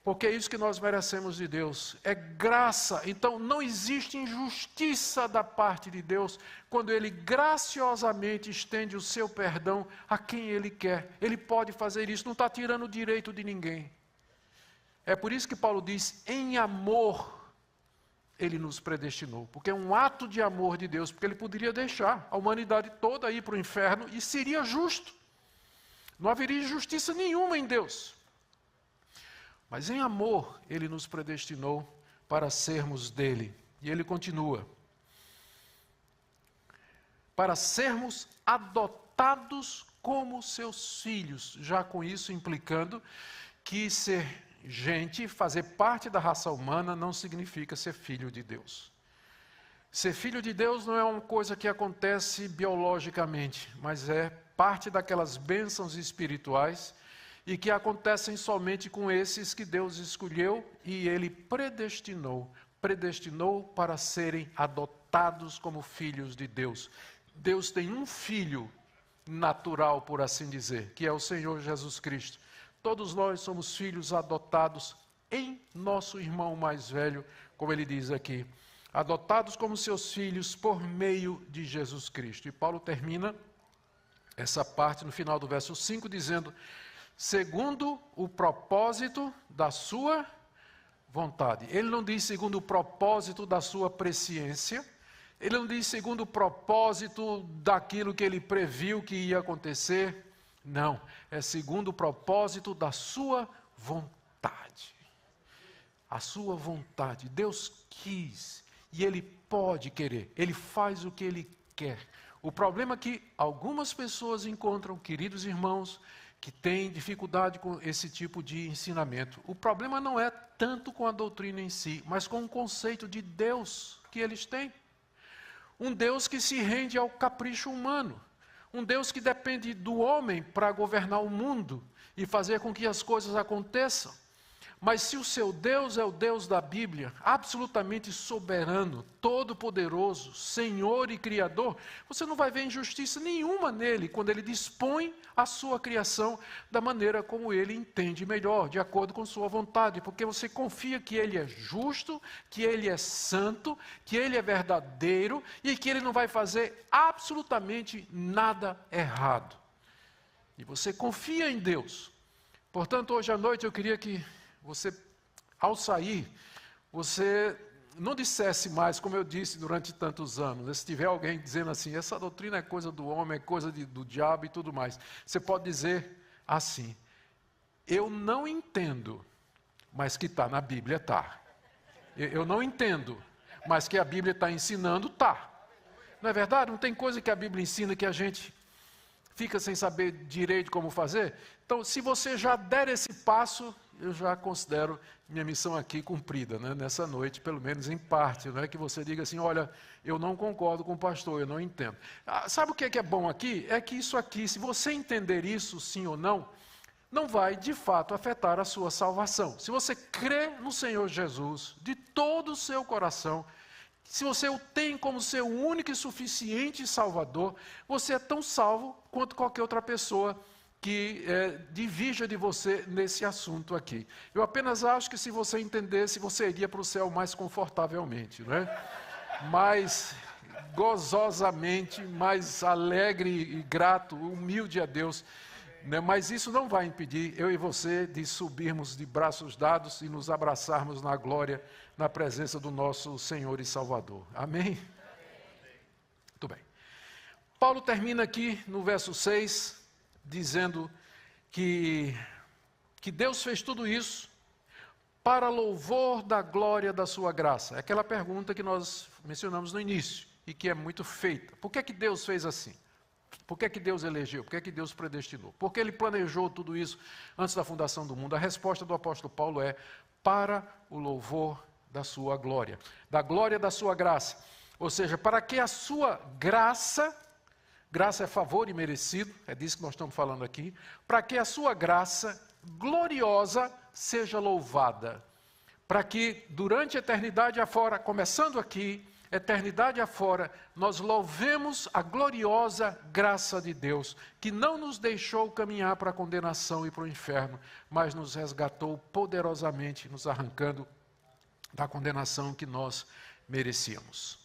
Porque é isso que nós merecemos de Deus, é graça. Então não existe injustiça da parte de Deus, quando Ele graciosamente estende o seu perdão a quem Ele quer. Ele pode fazer isso, não está tirando o direito de ninguém. É por isso que Paulo diz, em amor, Ele nos predestinou, porque é um ato de amor de Deus, porque Ele poderia deixar a humanidade toda ir para o inferno e seria justo. Não haveria injustiça nenhuma em Deus. Mas em amor, Ele nos predestinou para sermos dele. E Ele continua. Para sermos adotados como seus filhos. Já com isso implicando que ser gente, fazer parte da raça humana, não significa ser filho de Deus. Ser filho de Deus não é uma coisa que acontece biologicamente, mas é parte daquelas bênçãos espirituais e que acontecem somente com esses que Deus escolheu e Ele predestinou para serem adotados como filhos de Deus. Deus tem um filho natural, por assim dizer, que é o Senhor Jesus Cristo. Todos nós somos filhos adotados em nosso irmão mais velho, como ele diz aqui, adotados como seus filhos por meio de Jesus Cristo. E Paulo termina essa parte no final do verso 5 dizendo, segundo o propósito da sua vontade. Ele não diz segundo o propósito da sua presciência, ele não diz segundo o propósito daquilo que ele previu que ia acontecer, não, é segundo o propósito da sua vontade. A sua vontade, Deus quis e Ele pode querer, Ele faz o que Ele quer. O problema é que algumas pessoas encontram, queridos irmãos, que têm dificuldade com esse tipo de ensinamento. O problema não é tanto com a doutrina em si, mas com o conceito de Deus que eles têm. Um Deus que se rende ao capricho humano. Um Deus que depende do homem para governar o mundo e fazer com que as coisas aconteçam. Mas se o seu Deus é o Deus da Bíblia, absolutamente soberano, todo-poderoso, Senhor e Criador, você não vai ver injustiça nenhuma nele quando ele dispõe a sua criação da maneira como ele entende melhor, de acordo com sua vontade, porque você confia que ele é justo, que ele é santo, que ele é verdadeiro e que ele não vai fazer absolutamente nada errado. E você confia em Deus. Portanto, hoje à noite eu queria que você, ao sair, você não dissesse mais, como eu disse durante tantos anos, se tiver alguém dizendo assim, essa doutrina é coisa do homem, é coisa do diabo e tudo mais, você pode dizer assim, eu não entendo, mas que está na Bíblia, está. Eu não entendo, mas que a Bíblia está ensinando, está. Não é verdade? Não tem coisa que a Bíblia ensina que a gente fica sem saber direito como fazer? Então, se você já der esse passo, eu já considero minha missão aqui cumprida, né? Nessa noite, pelo menos em parte, não é que você diga assim, olha, eu não concordo com o pastor, eu não entendo. Sabe o que é bom aqui? É que isso aqui, se você entender isso, sim ou não, não vai, de fato, afetar a sua salvação. Se você crê no Senhor Jesus de todo o seu coração, se você o tem como seu único e suficiente Salvador, você é tão salvo quanto qualquer outra pessoa que divirja de você nesse assunto aqui. Eu apenas acho que se você entendesse, você iria para o céu mais confortavelmente, não é? Mais gozosamente, mais alegre e grato, humilde a Deus. Né? Mas isso não vai impedir eu e você de subirmos de braços dados e nos abraçarmos na glória, na presença do nosso Senhor e Salvador. Amém? Muito bem. Paulo termina aqui no verso 6, dizendo que Deus fez tudo isso para louvor da glória da sua graça. É aquela pergunta que nós mencionamos no início e que é muito feita. Por que Deus fez assim? Por que Deus elegeu? Por que Deus predestinou? Por que Ele planejou tudo isso antes da fundação do mundo? A resposta do apóstolo Paulo é para o louvor da sua glória, da glória da sua graça. Ou seja, para que a sua graça é favor e merecido, é disso que nós estamos falando aqui, para que a sua graça gloriosa seja louvada, para que durante a eternidade afora, começando aqui, eternidade afora, nós louvemos a gloriosa graça de Deus, que não nos deixou caminhar para a condenação e para o inferno, mas nos resgatou poderosamente, nos arrancando da condenação que nós merecíamos.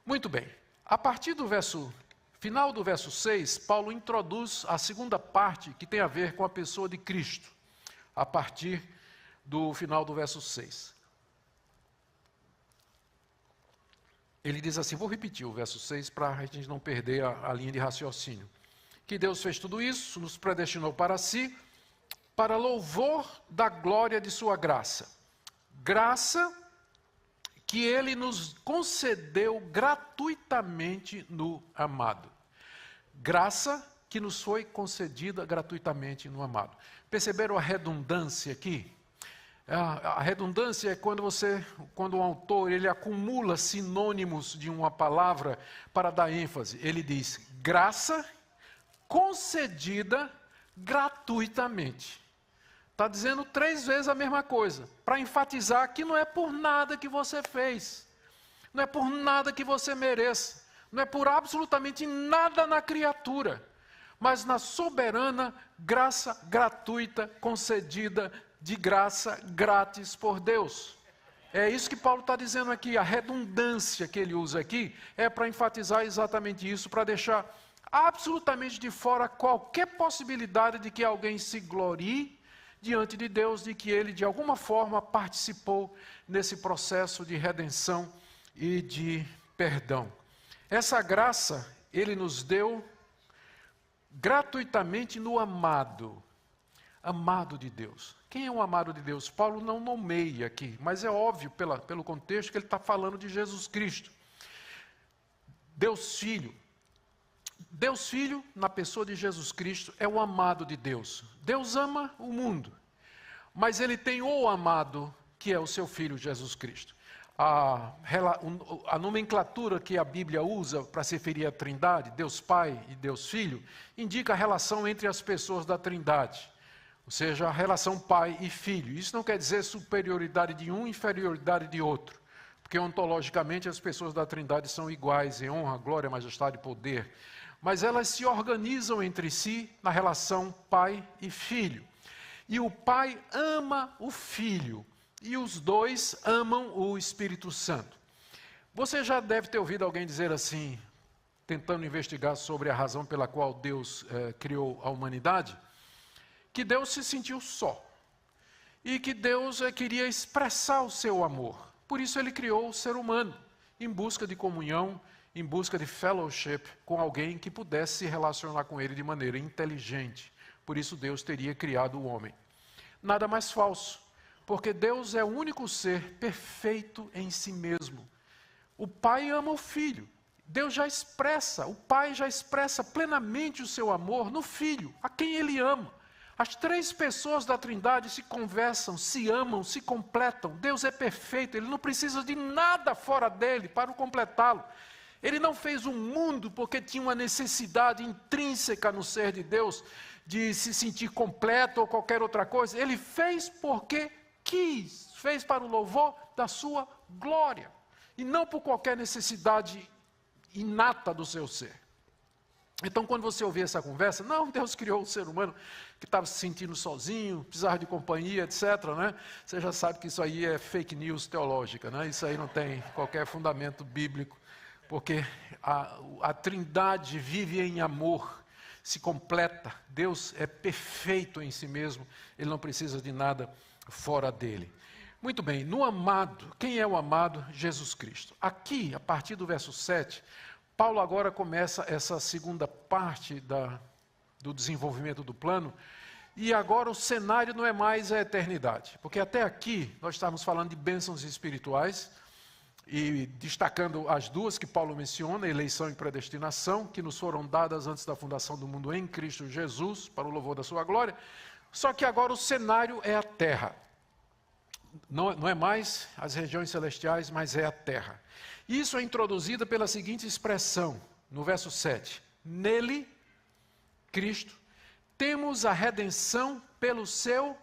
Muito bem, a partir do final do verso 6, Paulo introduz a segunda parte que tem a ver com a pessoa de Cristo, a partir do final do verso 6. Ele diz assim, vou repetir o verso 6 para a gente não perder a linha de raciocínio. Que Deus fez tudo isso, nos predestinou para si, para louvor da glória de sua graça. Graça que Ele nos concedeu gratuitamente no amado. Graça que nos foi concedida gratuitamente no amado. Perceberam a redundância aqui? A redundância é quando um autor ele acumula sinônimos de uma palavra para dar ênfase. Ele diz, graça concedida gratuitamente. Está dizendo 3 vezes a mesma coisa, para enfatizar que não é por nada que você fez, não é por nada que você mereça, não é por absolutamente nada na criatura, mas na soberana graça gratuita concedida de graça grátis por Deus. É isso que Paulo está dizendo aqui, a redundância que ele usa aqui é para enfatizar exatamente isso, para deixar absolutamente de fora qualquer possibilidade de que alguém se glorie diante de Deus, de que ele de alguma forma participou nesse processo de redenção e de perdão. Essa graça ele nos deu gratuitamente no amado de Deus. Quem é o amado de Deus? Paulo não nomeia aqui, mas é óbvio pelo contexto que ele está falando de Jesus Cristo. Deus Filho. Deus Filho, na pessoa de Jesus Cristo, é o amado de Deus. Deus ama o mundo, mas Ele tem o amado, que é o seu Filho Jesus Cristo. A nomenclatura que a Bíblia usa para se referir à Trindade, Deus Pai e Deus Filho, indica a relação entre as pessoas da Trindade, ou seja, a relação pai e filho. Isso não quer dizer superioridade de um e inferioridade de outro, porque ontologicamente as pessoas da Trindade são iguais em honra, glória, majestade e poder, mas elas se organizam entre si na relação pai e filho. E o pai ama o filho, e os dois amam o Espírito Santo. Você já deve ter ouvido alguém dizer assim, tentando investigar sobre a razão pela qual Deus criou a humanidade, que Deus se sentiu só, e que Deus queria expressar o seu amor. Por isso Ele criou o ser humano, em busca de comunhão, em busca de fellowship com alguém que pudesse se relacionar com Ele de maneira inteligente. Por isso Deus teria criado o homem. Nada mais falso, porque Deus é o único ser perfeito em si mesmo. O Pai ama o Filho. O Pai já expressa plenamente o seu amor no Filho, a quem Ele ama. As 3 pessoas da Trindade se conversam, se amam, se completam. Deus é perfeito, Ele não precisa de nada fora dele para o completá-lo. Ele não fez o mundo porque tinha uma necessidade intrínseca no ser de Deus de se sentir completo ou qualquer outra coisa. Ele fez porque quis, fez para o louvor da sua glória e não por qualquer necessidade inata do seu ser. Então, quando você ouvir essa conversa, não, Deus criou o ser humano que estava se sentindo sozinho, precisava de companhia, etc., né? Você já sabe que isso aí é fake news teológica, né? Isso aí não tem qualquer fundamento bíblico, porque a Trindade vive em amor, se completa. Deus é perfeito em si mesmo, Ele não precisa de nada fora dele. Muito bem, no amado, quem é o amado? Jesus Cristo. Aqui, a partir do verso 7, Paulo agora começa essa segunda parte do desenvolvimento do plano, e agora o cenário não é mais a eternidade, porque até aqui nós estamos falando de bênçãos espirituais, e destacando as duas que Paulo menciona, eleição e predestinação, que nos foram dadas antes da fundação do mundo em Cristo Jesus, para o louvor da sua glória. Só que agora o cenário é a terra. Não é mais as regiões celestiais, mas é a terra. Isso é introduzido pela seguinte expressão, no verso 7. Nele, Cristo, temos a redenção pelo seu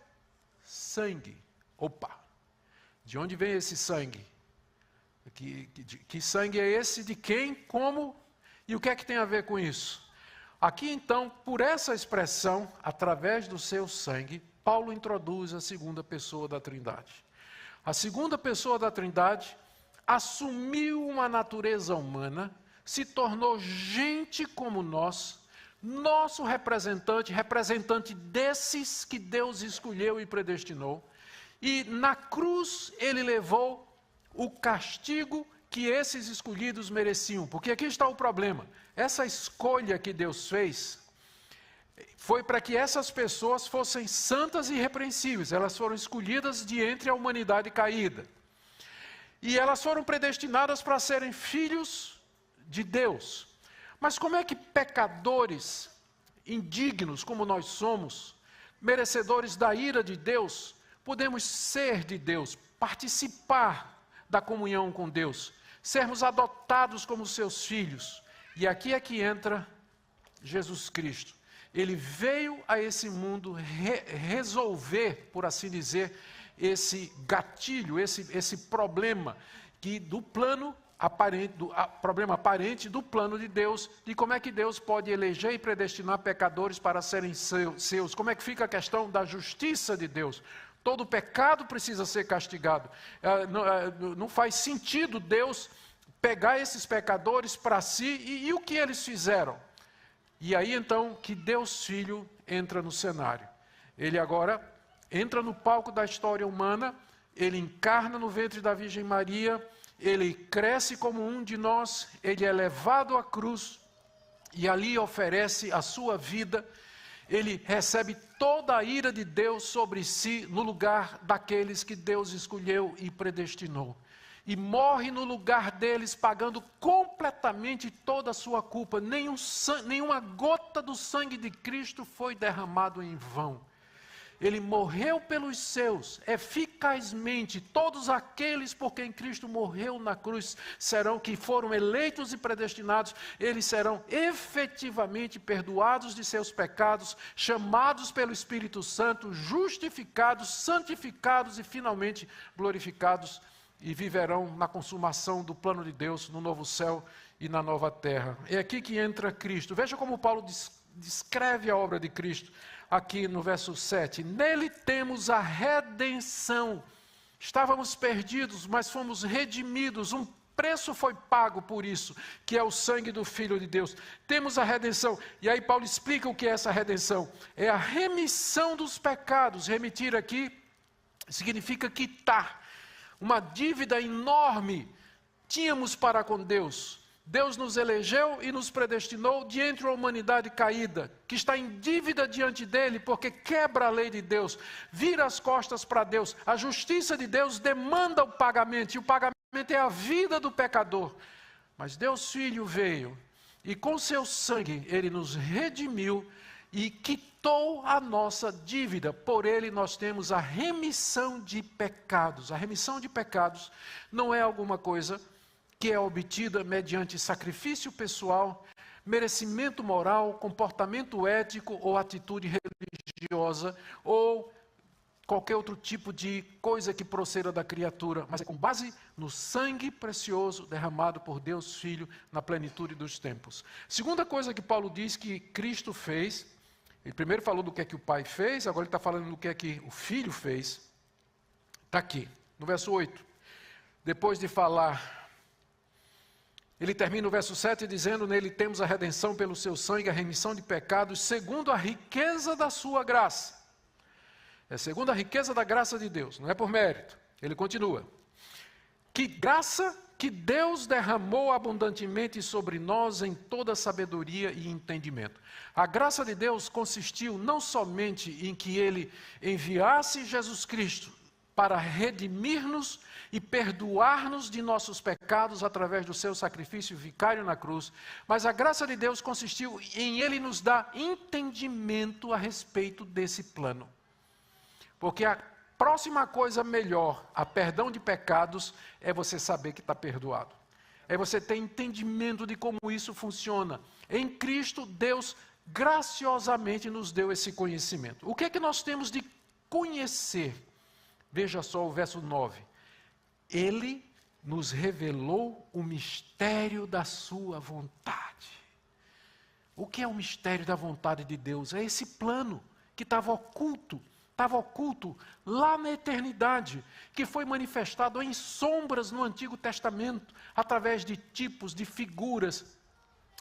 sangue. Opa! De onde vem esse sangue? Que sangue é esse? De quem? Como? E o que é que tem a ver com isso? Aqui então, por essa expressão, através do seu sangue, Paulo introduz a segunda pessoa da Trindade. A segunda pessoa da Trindade assumiu uma natureza humana, se tornou gente como nós, nosso representante desses que Deus escolheu e predestinou, e na cruz ele levou o castigo que esses escolhidos mereciam, porque aqui está o problema, essa escolha que Deus fez, foi para que essas pessoas fossem santas e irrepreensíveis, elas foram escolhidas de entre a humanidade caída, e elas foram predestinadas para serem filhos de Deus. Mas como é que pecadores, indignos como nós somos, merecedores da ira de Deus, podemos ser de Deus, participar da comunhão com Deus, sermos adotados como seus filhos? E aqui é que entra Jesus Cristo. Ele veio a esse mundo resolver, por assim dizer, esse gatilho, esse problema do plano aparente, problema aparente do plano de Deus, de como é que Deus pode eleger e predestinar pecadores para serem seus, como é que fica a questão da justiça de Deus. Todo pecado precisa ser castigado. Não faz sentido Deus pegar esses pecadores para si, e o que eles fizeram? E aí então que Deus Filho entra no cenário. Ele agora entra no palco da história humana, ele encarna no ventre da Virgem Maria, ele cresce como um de nós, ele é levado à cruz e ali oferece a sua vida, ele recebe toda a ira de Deus sobre si no lugar daqueles que Deus escolheu e predestinou. E morre no lugar deles, pagando completamente toda a sua culpa. Nenhuma gota do sangue de Cristo foi derramado em vão. Ele morreu pelos seus, eficazmente. Todos aqueles por quem Cristo morreu na cruz que foram eleitos e predestinados, eles serão efetivamente perdoados de seus pecados, chamados pelo Espírito Santo, justificados, santificados e finalmente glorificados, e viverão na consumação do plano de Deus, no novo céu e na nova terra. É aqui que entra Cristo. Veja como Paulo descreve a obra de Cristo, aqui no verso 7. Nele temos a redenção. Estávamos perdidos, mas fomos redimidos. Um preço foi pago por isso, que é o sangue do Filho de Deus. Temos a redenção. E aí Paulo explica o que é essa redenção. É a remissão dos pecados. Remitir aqui significa quitar. Uma dívida enorme tínhamos para com Deus. Deus nos elegeu e nos predestinou de entre a humanidade caída, que está em dívida diante dele, porque quebra a lei de Deus, vira as costas para Deus. A justiça de Deus demanda o pagamento, e o pagamento é a vida do pecador. Mas Deus Filho veio, e com seu sangue ele nos redimiu e quitou a nossa dívida. Por ele nós temos a remissão de pecados. A remissão de pecados não é alguma coisa que é obtida mediante sacrifício pessoal, merecimento moral, comportamento ético ou atitude religiosa, ou qualquer outro tipo de coisa que proceda da criatura, mas é com base no sangue precioso derramado por Deus Filho na plenitude dos tempos. Segunda coisa que Paulo diz que Cristo fez, ele primeiro falou do que é que o Pai fez, agora ele está falando do que é que o Filho fez, está aqui, no verso 8. Depois de falar, ele termina o verso 7 dizendo: nele temos a redenção pelo seu sangue, a remissão de pecados, segundo a riqueza da sua graça. É segundo a riqueza da graça de Deus, não é por mérito. Ele continua: que graça que Deus derramou abundantemente sobre nós em toda sabedoria e entendimento. A graça de Deus consistiu não somente em que Ele enviasse Jesus Cristo para redimir-nos e perdoar-nos de nossos pecados através do seu sacrifício vicário na cruz, mas a graça de Deus consistiu em Ele nos dar entendimento a respeito desse plano. Porque a próxima coisa melhor a perdão de pecados é você saber que está perdoado. É você ter entendimento de como isso funciona. Em Cristo, Deus graciosamente nos deu esse conhecimento. O que é que nós temos de conhecer? Veja só o verso 9. Ele nos revelou o mistério da sua vontade. O que é o mistério da vontade de Deus? É esse plano que estava oculto lá na eternidade, que foi manifestado em sombras no Antigo Testamento, através de tipos, de figuras,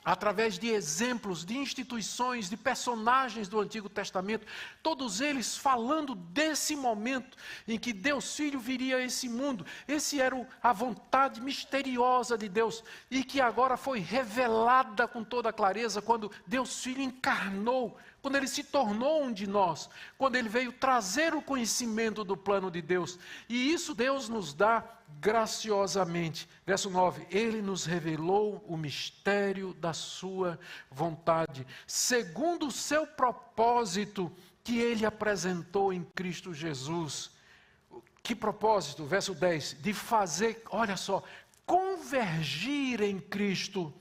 através de exemplos, de instituições, de personagens do Antigo Testamento, todos eles falando desse momento em que Deus Filho viria a esse mundo. Esse era a vontade misteriosa de Deus e que agora foi revelada com toda clareza quando Deus Filho encarnou, quando Ele se tornou um de nós, quando Ele veio trazer o conhecimento do plano de Deus. E isso Deus nos dá graciosamente. Verso 9, Ele nos revelou o mistério da sua vontade, segundo o seu propósito que Ele apresentou em Cristo Jesus. Que propósito? Verso 10, de fazer, olha só, convergir em Cristo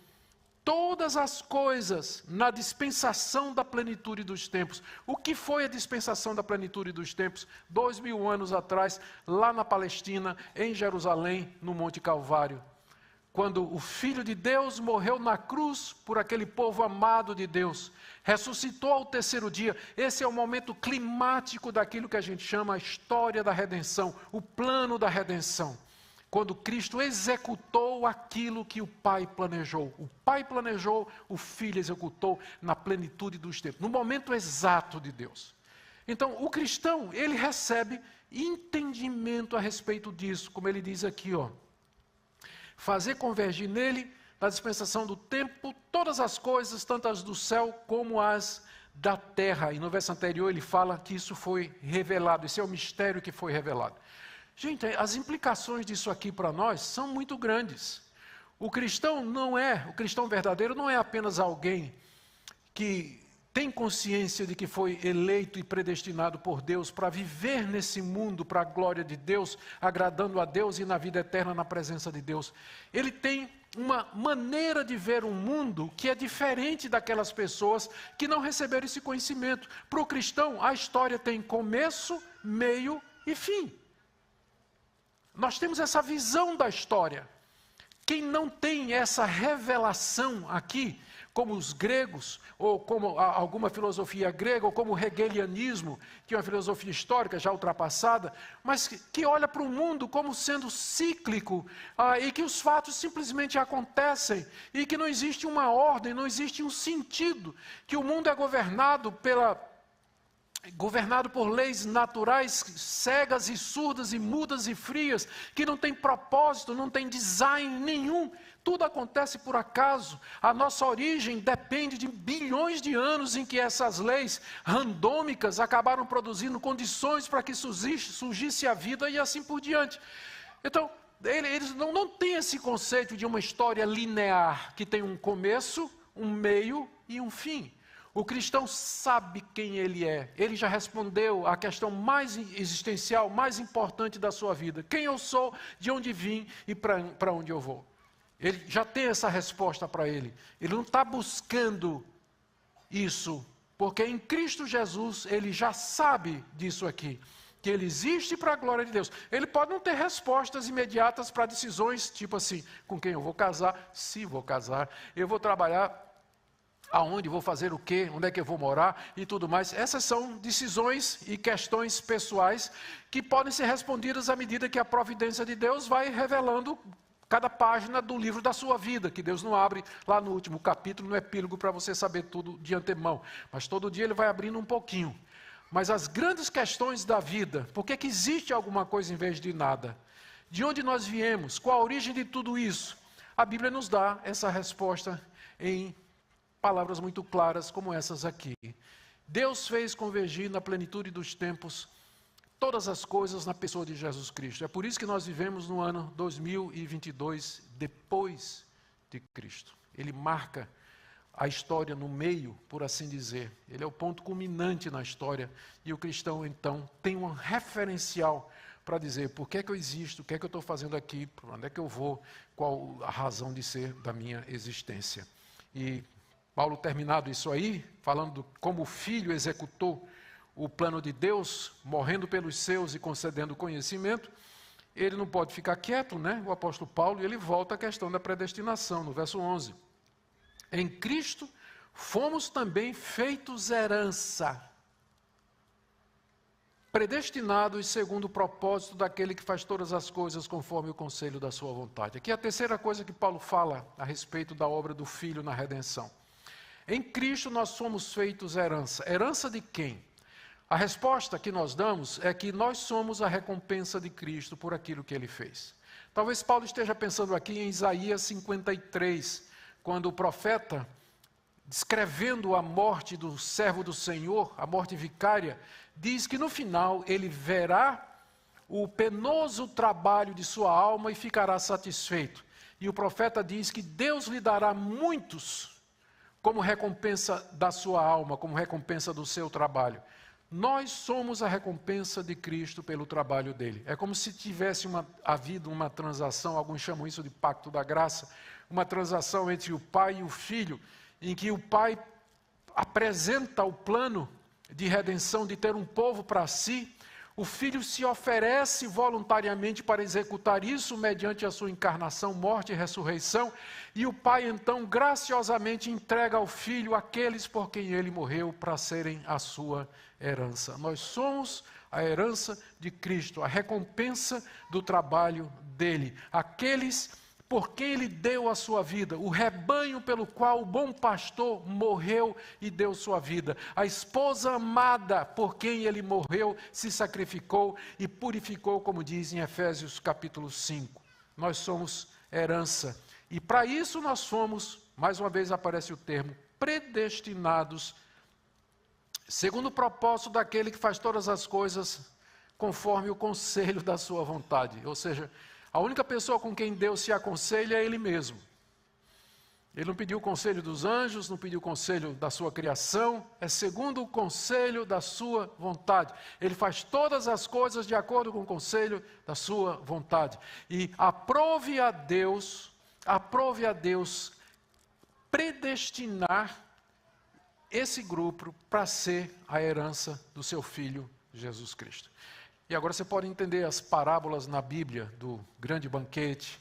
todas as coisas na dispensação da plenitude dos tempos. O que foi a dispensação da plenitude dos tempos? 2000 anos atrás, lá na Palestina, em Jerusalém, no Monte Calvário. Quando o Filho de Deus morreu na cruz por aquele povo amado de Deus, ressuscitou ao terceiro dia. Esse é o momento climático daquilo que a gente chama a história da redenção, o plano da redenção. Quando Cristo executou aquilo que o Pai planejou. O Pai planejou, o Filho executou na plenitude dos tempos, no momento exato de Deus. Então, o cristão, ele recebe entendimento a respeito disso, como ele diz aqui, ó. Fazer convergir nele, na dispensação do tempo, todas as coisas, tanto as do céu como as da terra. E no verso anterior ele fala que isso foi revelado, esse é o mistério que foi revelado. Gente, as implicações disso aqui para nós são muito grandes. O cristão verdadeiro não é apenas alguém que tem consciência de que foi eleito e predestinado por Deus para viver nesse mundo para a glória de Deus, agradando a Deus e na vida eterna na presença de Deus. Ele tem uma maneira de ver o mundo que é diferente daquelas pessoas que não receberam esse conhecimento. Para o cristão, a história tem começo, meio e fim. Nós temos essa visão da história. Quem não tem essa revelação aqui, como os gregos, ou como alguma filosofia grega, ou como o hegelianismo, que é uma filosofia histórica já ultrapassada, mas que olha para o mundo como sendo cíclico, e que os fatos simplesmente acontecem, e que não existe uma ordem, não existe um sentido, que o mundo é governado por leis naturais cegas e surdas e mudas e frias, que não tem propósito, não tem design nenhum. Tudo acontece por acaso. A nossa origem depende de bilhões de anos em que essas leis randômicas acabaram produzindo condições para que surgisse a vida e assim por diante. Então, eles não têm esse conceito de uma história linear, que tem um começo, um meio e um fim. O cristão sabe quem ele é. Ele já respondeu à questão mais existencial, mais importante da sua vida. Quem eu sou, de onde vim e para onde eu vou. Ele já tem essa resposta para ele. Ele não está buscando isso, porque em Cristo Jesus ele já sabe disso aqui, que ele existe para a glória de Deus. Ele pode não ter respostas imediatas para decisões, tipo assim, com quem eu vou casar, se vou casar, eu vou trabalhar aonde, vou fazer o quê, onde é que eu vou morar e tudo mais. Essas são decisões e questões pessoais que podem ser respondidas à medida que a providência de Deus vai revelando cada página do livro da sua vida, que Deus não abre lá no último capítulo, no epílogo, para você saber tudo de antemão. Mas todo dia ele vai abrindo um pouquinho. Mas as grandes questões da vida, por que existe alguma coisa em vez de nada? De onde nós viemos? Qual a origem de tudo isso? A Bíblia nos dá essa resposta em palavras muito claras como essas aqui. Deus fez convergir na plenitude dos tempos todas as coisas na pessoa de Jesus Cristo. É por isso que nós vivemos no ano 2022 depois de Cristo. Ele marca a história no meio, por assim dizer. Ele é o ponto culminante na história. E o cristão, então, tem um referencial para dizer por que é que eu existo, o que é que eu estou fazendo aqui, para onde é que eu vou, qual a razão de ser da minha existência. E Paulo, terminado isso aí, falando como o Filho executou o plano de Deus, morrendo pelos seus e concedendo conhecimento, ele não pode ficar quieto, né? O apóstolo Paulo, e ele volta à questão da predestinação, no verso 11. Em Cristo fomos também feitos herança, predestinados segundo o propósito daquele que faz todas as coisas conforme o conselho da sua vontade. Aqui é a terceira coisa que Paulo fala a respeito da obra do Filho na redenção. Em Cristo nós somos feitos herança. Herança de quem? A resposta que nós damos é que nós somos a recompensa de Cristo por aquilo que ele fez. Talvez Paulo esteja pensando aqui em Isaías 53, quando o profeta, descrevendo a morte do servo do Senhor, a morte vicária, diz que no final ele verá o penoso trabalho de sua alma e ficará satisfeito. E o profeta diz que Deus lhe dará muitos como recompensa da sua alma, como recompensa do seu trabalho. Nós somos a recompensa de Cristo pelo trabalho dele. É como se tivesse havido uma transação, alguns chamam isso de pacto da graça, uma transação entre o pai e o filho, em que o pai apresenta o plano de redenção, de ter um povo para si, o filho se oferece voluntariamente para executar isso mediante a sua encarnação, morte e ressurreição, e o pai então graciosamente entrega ao filho aqueles por quem ele morreu para serem a sua herança. Nós somos a herança de Cristo, a recompensa do trabalho dele, aqueles por quem ele deu a sua vida, o rebanho pelo qual o bom pastor morreu e deu sua vida, a esposa amada por quem ele morreu, se sacrificou e purificou, como diz em Efésios capítulo 5. Nós somos herança. E para isso nós fomos, mais uma vez aparece o termo, predestinados, segundo o propósito daquele que faz todas as coisas conforme o conselho da sua vontade. Ou seja, a única pessoa com quem Deus se aconselha é Ele mesmo. Ele não pediu o conselho dos anjos, não pediu o conselho da sua criação, é segundo o conselho da sua vontade. Ele faz todas as coisas de acordo com o conselho da sua vontade. E aprove a Deus predestinar esse grupo para ser a herança do seu Filho Jesus Cristo. E agora você pode entender as parábolas na Bíblia do grande banquete,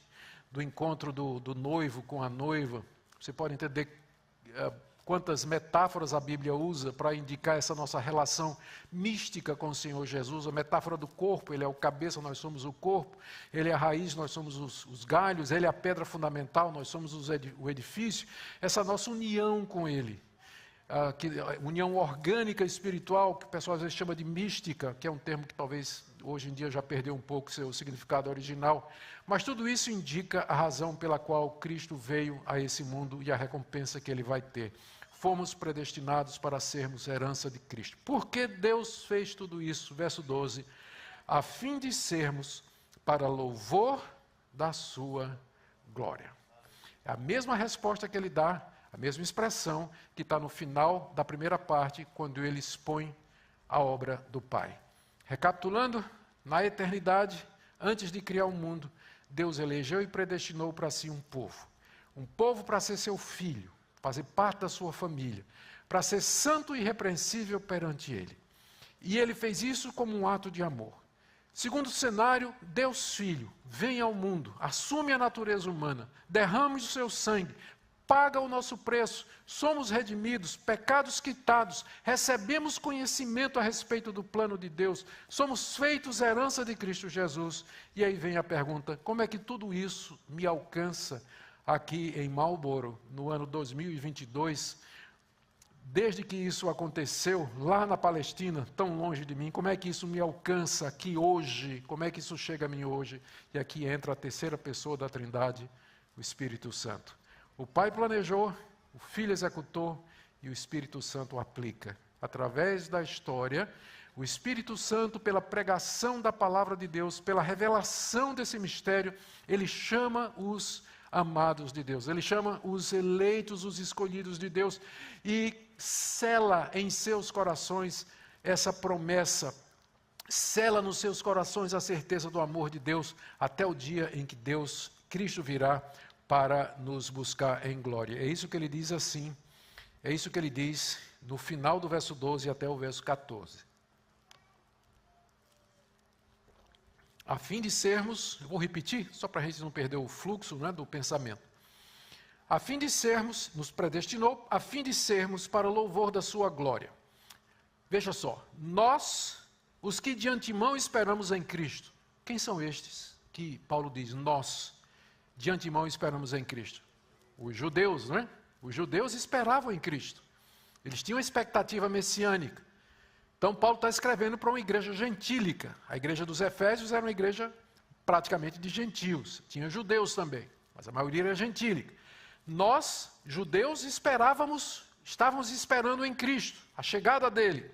do encontro do noivo com a noiva. Você pode entender quantas metáforas a Bíblia usa para indicar essa nossa relação mística com o Senhor Jesus. A metáfora do corpo, ele é o cabeça, nós somos o corpo. Ele é a raiz, nós somos os galhos. Ele é a pedra fundamental, nós somos o edifício. Essa nossa união com ele. União orgânica espiritual, que o pessoal às vezes chama de mística, que é um termo que talvez hoje em dia já perdeu um pouco seu significado original, mas tudo isso indica a razão pela qual Cristo veio a esse mundo e a recompensa que ele vai ter. Fomos predestinados para sermos herança de Cristo. Por que Deus fez tudo isso? Verso 12, a fim de sermos para louvor da sua glória. É a mesma resposta que ele dá, a mesma expressão que está no final da primeira parte, quando ele expõe a obra do Pai. Recapitulando, na eternidade, antes de criar o mundo, Deus elegeu e predestinou para si um povo. um povo para ser seu filho, fazer parte da sua família, para ser santo e irrepreensível perante Ele. E Ele fez isso como um ato de amor. Segundo cenário, Deus Filho vem ao mundo, assume a natureza humana, derrama o seu sangue, paga o nosso preço, somos redimidos, pecados quitados, recebemos conhecimento a respeito do plano de Deus, somos feitos herança de Cristo Jesus. E aí vem a pergunta, como é que tudo isso me alcança aqui em Marlborough, no ano 2022, desde que isso aconteceu lá na Palestina, tão longe de mim, como é que isso me alcança aqui hoje? Como é que isso chega a mim hoje? E aqui entra a terceira pessoa da Trindade, o Espírito Santo. O Pai planejou, o Filho executou e o Espírito Santo aplica. Através da história, o Espírito Santo, pela pregação da palavra de Deus, pela revelação desse mistério, ele chama os amados de Deus, ele chama os eleitos, os escolhidos de Deus e sela em seus corações essa promessa, sela nos seus corações a certeza do amor de Deus até o dia em que Cristo virá para nos buscar em glória. É isso que ele diz assim, é isso que ele diz no final do verso 12 até o verso 14. A fim de sermos, eu vou repetir, só para a gente não perder o fluxo, né, do pensamento. A fim de sermos, nos predestinou, a fim de sermos para o louvor da sua glória. Veja só, nós, os que de antemão esperamos em Cristo. Quem são estes que Paulo diz, nós, de antemão esperamos em Cristo? Os judeus, não é? Os judeus esperavam em Cristo. Eles tinham expectativa messiânica. Então, Paulo está escrevendo para uma igreja gentílica. A igreja dos Efésios era uma igreja praticamente de gentios. Tinha judeus também, mas a maioria era gentílica. Nós, judeus, estávamos esperando em Cristo, a chegada dele.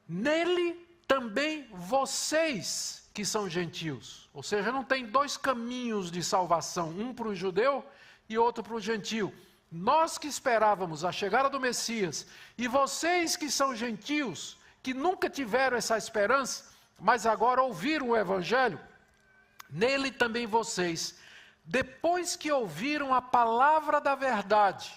Nele também vocês que são gentios. Ou seja, não tem dois caminhos de salvação, um para o judeu e outro para o gentio. Nós que esperávamos a chegada do Messias, e vocês que são gentios, que nunca tiveram essa esperança, mas agora ouviram o Evangelho, nele também vocês, depois que ouviram a palavra da verdade,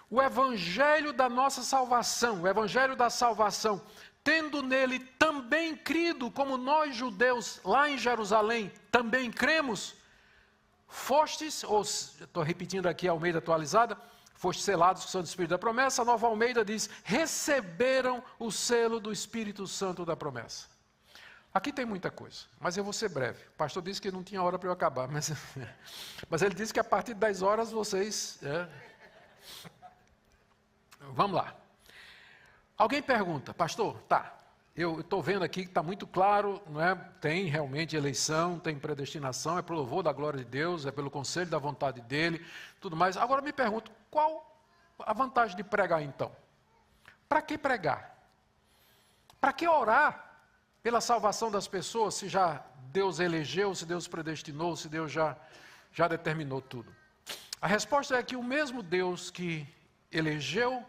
o Evangelho da nossa salvação, o Evangelho da salvação, tendo nele também crido, como nós judeus lá em Jerusalém também cremos, fostes, ou estou repetindo aqui a Almeida atualizada, fostes selados com o Santo Espírito da promessa. A Nova Almeida diz, receberam o selo do Espírito Santo da promessa. Aqui tem muita coisa, mas eu vou ser breve. O pastor disse que não tinha hora para eu acabar, mas ele disse que a partir de 10 horas vocês... Vamos lá. Alguém pergunta, pastor, eu estou vendo aqui que está muito claro, não é? Tem realmente eleição, tem predestinação, é para o louvor da glória de Deus, é pelo conselho da vontade dele, tudo mais. Agora me pergunto, qual a vantagem de pregar então? Para que pregar? Para que orar pela salvação das pessoas, se já Deus elegeu, se Deus predestinou, se Deus já determinou tudo? A resposta é que o mesmo Deus que elegeu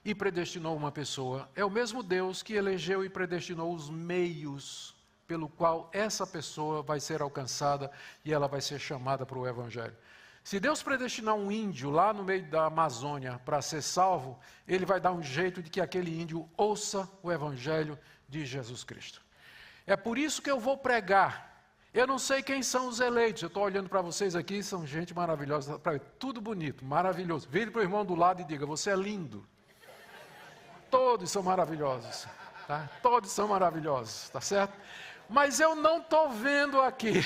e predestinou uma pessoa, é o mesmo Deus que elegeu e predestinou os meios pelo qual essa pessoa vai ser alcançada e ela vai ser chamada para o Evangelho. Se Deus predestinar um índio lá no meio da Amazônia para ser salvo, ele vai dar um jeito de que aquele índio ouça o Evangelho de Jesus Cristo. É por isso que eu vou pregar. Eu não sei quem são os eleitos, eu estou olhando para vocês aqui, são gente maravilhosa, tudo bonito, maravilhoso. Vire para o irmão do lado e diga, você é lindo. Todos são maravilhosos, tá? Todos são maravilhosos, tá certo? Mas eu não estou vendo aqui.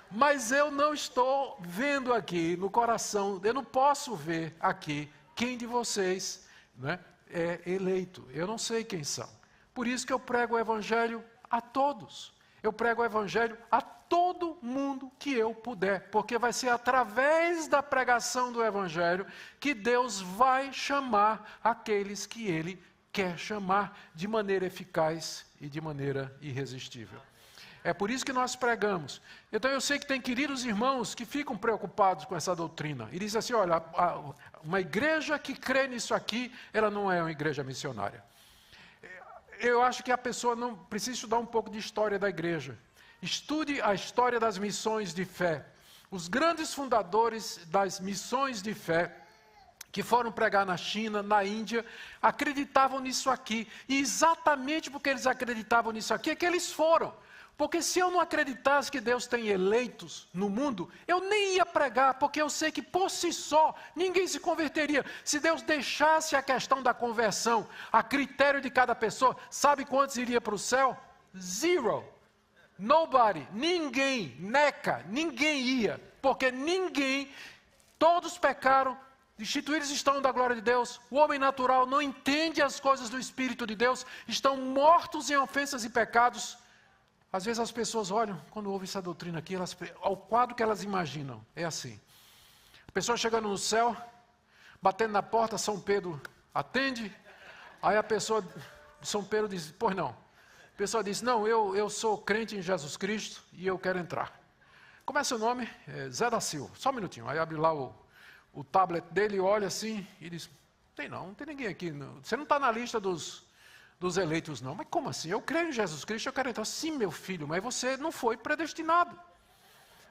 Mas eu não estou vendo aqui no coração, eu não posso ver aqui quem de vocês, né, é eleito. Eu não sei quem são. Por isso que eu prego o Evangelho a todos. Eu prego o Evangelho a todo mundo que eu puder, porque vai ser através da pregação do Evangelho que Deus vai chamar aqueles que Ele quer chamar de maneira eficaz e de maneira irresistível. É por isso que nós pregamos. Então eu sei que tem queridos irmãos que ficam preocupados com essa doutrina e dizem assim, olha, uma igreja que crê nisso aqui, ela não é uma igreja missionária. Eu acho que a pessoa não precisa estudar um pouco de história da igreja. Estude a história das missões de fé. Os grandes fundadores das missões de fé, que foram pregar na China, na Índia, acreditavam nisso aqui. E exatamente porque eles acreditavam nisso aqui é que eles foram. Porque se eu não acreditasse que Deus tem eleitos no mundo, eu nem ia pregar, porque eu sei que por si só ninguém se converteria. Se Deus deixasse a questão da conversão a critério de cada pessoa, sabe quantos iria para o céu? Zero. Nobody. Ninguém. Neca. Ninguém ia. Porque ninguém, todos pecaram, destituídos estão da glória de Deus. O homem natural não entende as coisas do Espírito de Deus, estão mortos em ofensas e pecados. Às vezes as pessoas olham, quando ouvem essa doutrina aqui, ao quadro que elas imaginam, é assim. A pessoa chegando no céu, batendo na porta, São Pedro atende, aí a pessoa, São Pedro diz, pois não. A pessoa diz, não, eu sou crente em Jesus Cristo e eu quero entrar. Como é seu nome? Zé da Silva, só um minutinho. Aí abre lá o tablet dele, olha assim e diz, não tem ninguém aqui, não. Você não está na lista dos eleitos não. Mas como assim? Eu creio em Jesus Cristo, eu quero entrar. Sim, meu filho, mas você não foi predestinado.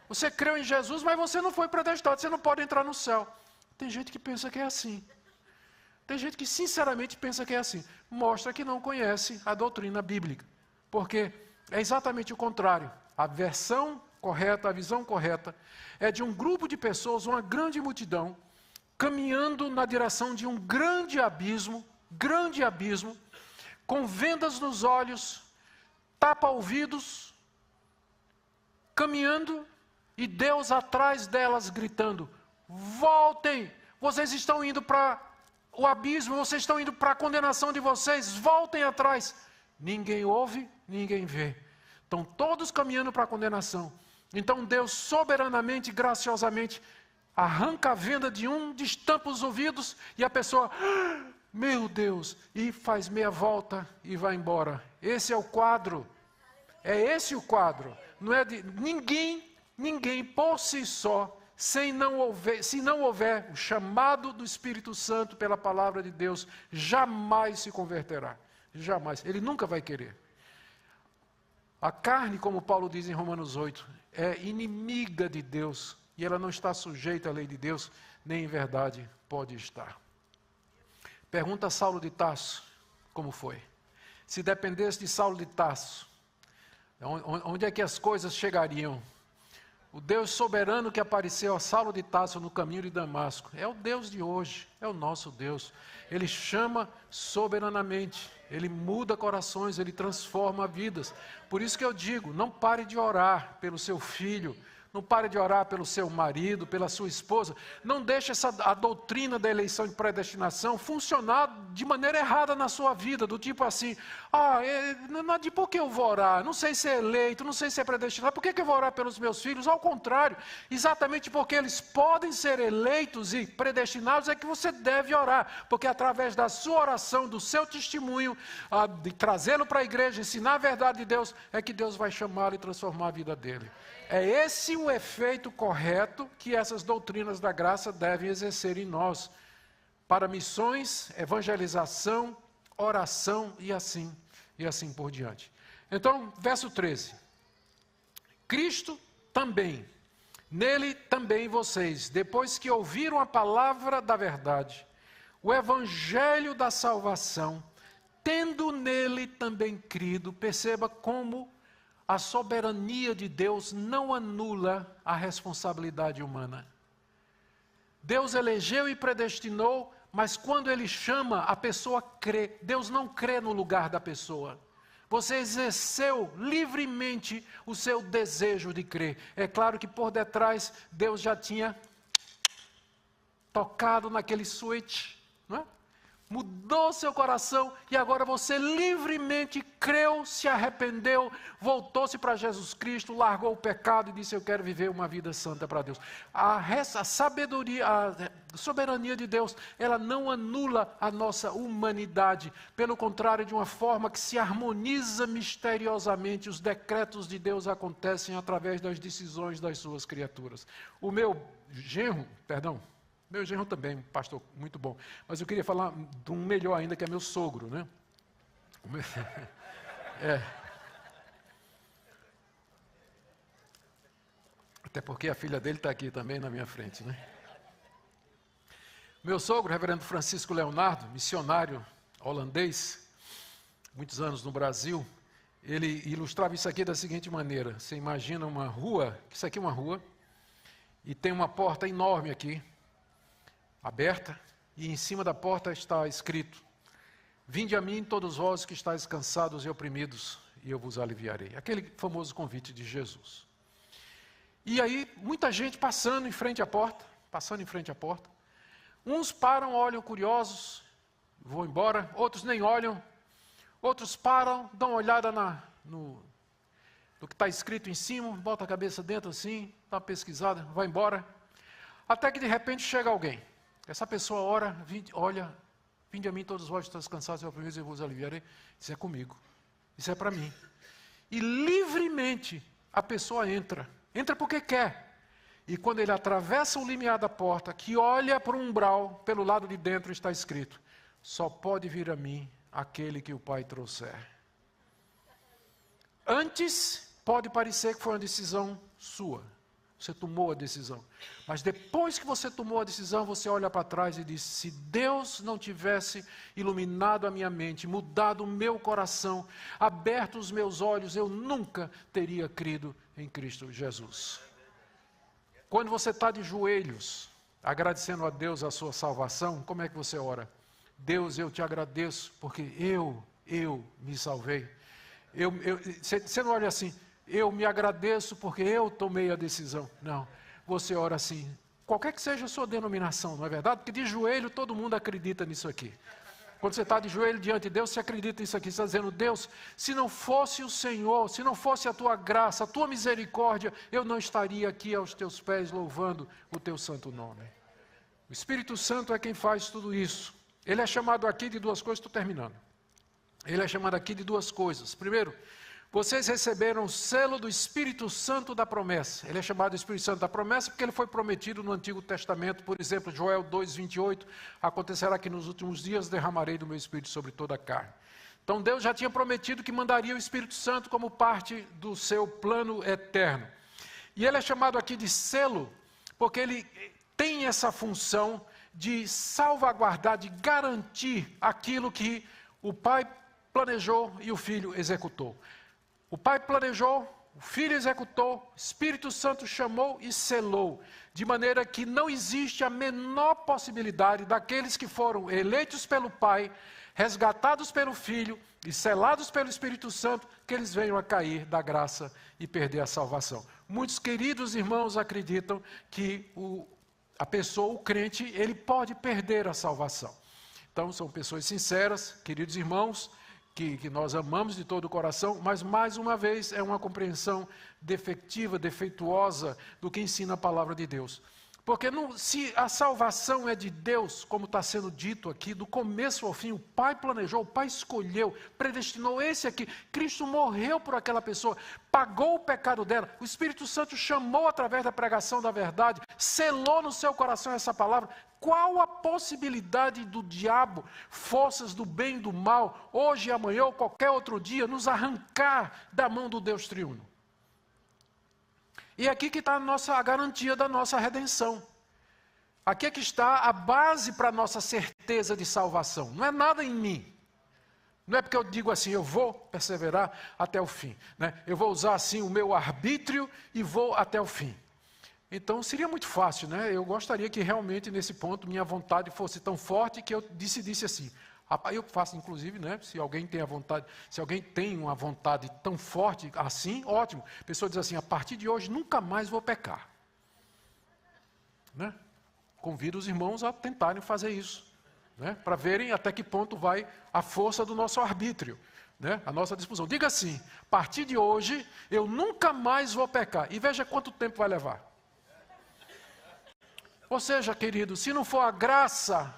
Você creu em Jesus, mas você não foi predestinado, você não pode entrar no céu. Tem gente que pensa que é assim. Tem gente que sinceramente pensa que é assim. Mostra que não conhece a doutrina bíblica. Porque é exatamente o contrário. A versão correta, a visão correta, é de um grupo de pessoas, uma grande multidão, caminhando na direção de um grande abismo, com vendas nos olhos, tapa-ouvidos, caminhando, e Deus atrás delas gritando, voltem, vocês estão indo para o abismo, vocês estão indo para a condenação de vocês, voltem atrás. Ninguém ouve, ninguém vê. Estão todos caminhando para a condenação. Então Deus soberanamente, graciosamente, arranca a venda de um, destampa os ouvidos, e a pessoa... meu Deus, e faz meia volta e vai embora. Esse é o quadro. É esse o quadro. Não é de ninguém por si só, se não houver o chamado do Espírito Santo pela palavra de Deus, jamais se converterá. Jamais. Ele nunca vai querer. A carne, como Paulo diz em Romanos 8, é inimiga de Deus, e ela não está sujeita à lei de Deus, nem em verdade pode estar. Pergunta a Saulo de Tarso, como foi? Se dependesse de Saulo de Tarso, onde é que as coisas chegariam? O Deus soberano que apareceu a Saulo de Tarso no caminho de Damasco, é o Deus de hoje, é o nosso Deus. Ele chama soberanamente, Ele muda corações, Ele transforma vidas. Por isso que eu digo, não pare de orar pelo seu filho, não pare de orar pelo seu marido, pela sua esposa. Não deixe a doutrina da eleição e predestinação funcionar de maneira errada na sua vida. Do tipo assim, por que eu vou orar? Não sei se é eleito, não sei se é predestinado. Por que eu vou orar pelos meus filhos? Ao contrário, exatamente porque eles podem ser eleitos e predestinados é que você deve orar. Porque através da sua oração, do seu testemunho, de trazê-lo para a igreja, ensinar a verdade de Deus, é que Deus vai chamá-lo e transformar a vida dele. É esse o efeito correto que essas doutrinas da graça devem exercer em nós, para missões, evangelização, oração e assim por diante. Então, verso 13. Cristo também, nele também vocês, depois que ouviram a palavra da verdade, o evangelho da salvação, tendo nele também crido, perceba como a soberania de Deus não anula a responsabilidade humana. Deus elegeu e predestinou, mas quando Ele chama, a pessoa crê. Deus não crê no lugar da pessoa. Você exerceu livremente o seu desejo de crer. É claro que por detrás, Deus já tinha tocado naquele switch, não é? Mudou seu coração e agora você livremente creu, se arrependeu, voltou-se para Jesus Cristo, largou o pecado e disse, eu quero viver uma vida santa para Deus. A sabedoria, a soberania de Deus, ela não anula a nossa humanidade. Pelo contrário, de uma forma que se harmoniza misteriosamente, os decretos de Deus acontecem através das decisões das suas criaturas. O meu genro também, pastor, muito bom. Mas eu queria falar de um melhor ainda, que é meu sogro, né? Até porque a filha dele está aqui também na minha frente, né? Meu sogro, reverendo Francisco Leonardo, missionário holandês, muitos anos no Brasil, ele ilustrava isso aqui da seguinte maneira: você imagina uma rua, isso aqui é uma rua, e tem uma porta enorme aqui, aberta, e em cima da porta está escrito: vinde a mim todos vós que estáis cansados e oprimidos, e eu vos aliviarei. Aquele famoso convite de Jesus. E aí, muita gente passando em frente à porta, uns param, olham curiosos, vão embora, outros nem olham, outros param, dão uma olhada no que está escrito em cima, bota a cabeça dentro assim, dá uma pesquisada, vai embora, até que de repente chega alguém. Essa pessoa ora, olha, vinde a mim todos vós que estáis cansados e oprimidos, eu vos aliviarei. Isso é comigo, isso é para mim. E livremente a pessoa entra porque quer. E quando ele atravessa o limiar da porta, que olha para o umbral, pelo lado de dentro está escrito: só pode vir a mim aquele que o Pai trouxer. Antes, pode parecer que foi uma decisão sua. Você tomou a decisão. Mas depois que você tomou a decisão, você olha para trás e diz: se Deus não tivesse iluminado a minha mente, mudado o meu coração, aberto os meus olhos, eu nunca teria crido em Cristo Jesus. Quando você está de joelhos, agradecendo a Deus a sua salvação, como é que você ora? Deus, eu te agradeço porque eu me salvei. Você não olha assim: eu me agradeço porque eu tomei a decisão. Não, você ora assim, qualquer que seja a sua denominação, não é verdade? Porque de joelho todo mundo acredita nisso aqui. Quando você está de joelho diante de Deus, você acredita nisso aqui. Você está dizendo: Deus, se não fosse o Senhor, se não fosse a tua graça, a tua misericórdia, eu não estaria aqui aos teus pés louvando o teu santo nome. O Espírito Santo é quem faz tudo isso. Ele é chamado aqui de duas coisas, estou terminando. Ele é chamado aqui de duas coisas. Primeiro, vocês receberam o selo do Espírito Santo da promessa. Ele é chamado de Espírito Santo da promessa porque ele foi prometido no Antigo Testamento. Por exemplo, Joel 2:28, acontecerá que nos últimos dias derramarei do meu Espírito sobre toda a carne. Então Deus já tinha prometido que mandaria o Espírito Santo como parte do seu plano eterno. E ele é chamado aqui de selo porque ele tem essa função de salvaguardar, de garantir aquilo que o Pai planejou e o Filho executou. O Pai planejou, o Filho executou, o Espírito Santo chamou e selou, de maneira que não existe a menor possibilidade daqueles que foram eleitos pelo Pai, resgatados pelo Filho e selados pelo Espírito Santo, que eles venham a cair da graça e perder a salvação. Muitos queridos irmãos acreditam que a pessoa, o crente, ele pode perder a salvação. Então, são pessoas sinceras, queridos irmãos, que nós amamos de todo o coração, mas mais uma vez é uma compreensão defectiva, defeituosa do que ensina a palavra de Deus. Porque se a salvação é de Deus, como está sendo dito aqui, do começo ao fim, o Pai planejou, o Pai escolheu, predestinou esse aqui. Cristo morreu por aquela pessoa, pagou o pecado dela. O Espírito Santo chamou através da pregação da verdade, selou no seu coração essa palavra. Qual a possibilidade do diabo, forças do bem e do mal, hoje, amanhã ou qualquer outro dia, nos arrancar da mão do Deus triuno? E aqui que está a garantia da nossa redenção. Aqui é que está a base para a nossa certeza de salvação. Não é nada em mim. Não é porque eu digo assim, eu vou perseverar até o fim, né? Eu vou usar assim o meu arbítrio e vou até o fim. Então seria muito fácil, né? Eu gostaria que realmente nesse ponto minha vontade fosse tão forte que eu decidisse assim. Eu faço, inclusive, né? Se alguém tem a vontade, se alguém tem uma vontade tão forte assim, ótimo. A pessoa diz assim: a partir de hoje nunca mais vou pecar, né? Convido os irmãos a tentarem fazer isso, né? Para verem até que ponto vai a força do nosso arbítrio, né? A nossa disposição. Diga assim: a partir de hoje eu nunca mais vou pecar. E veja quanto tempo vai levar. Ou seja, querido, se não for a graça,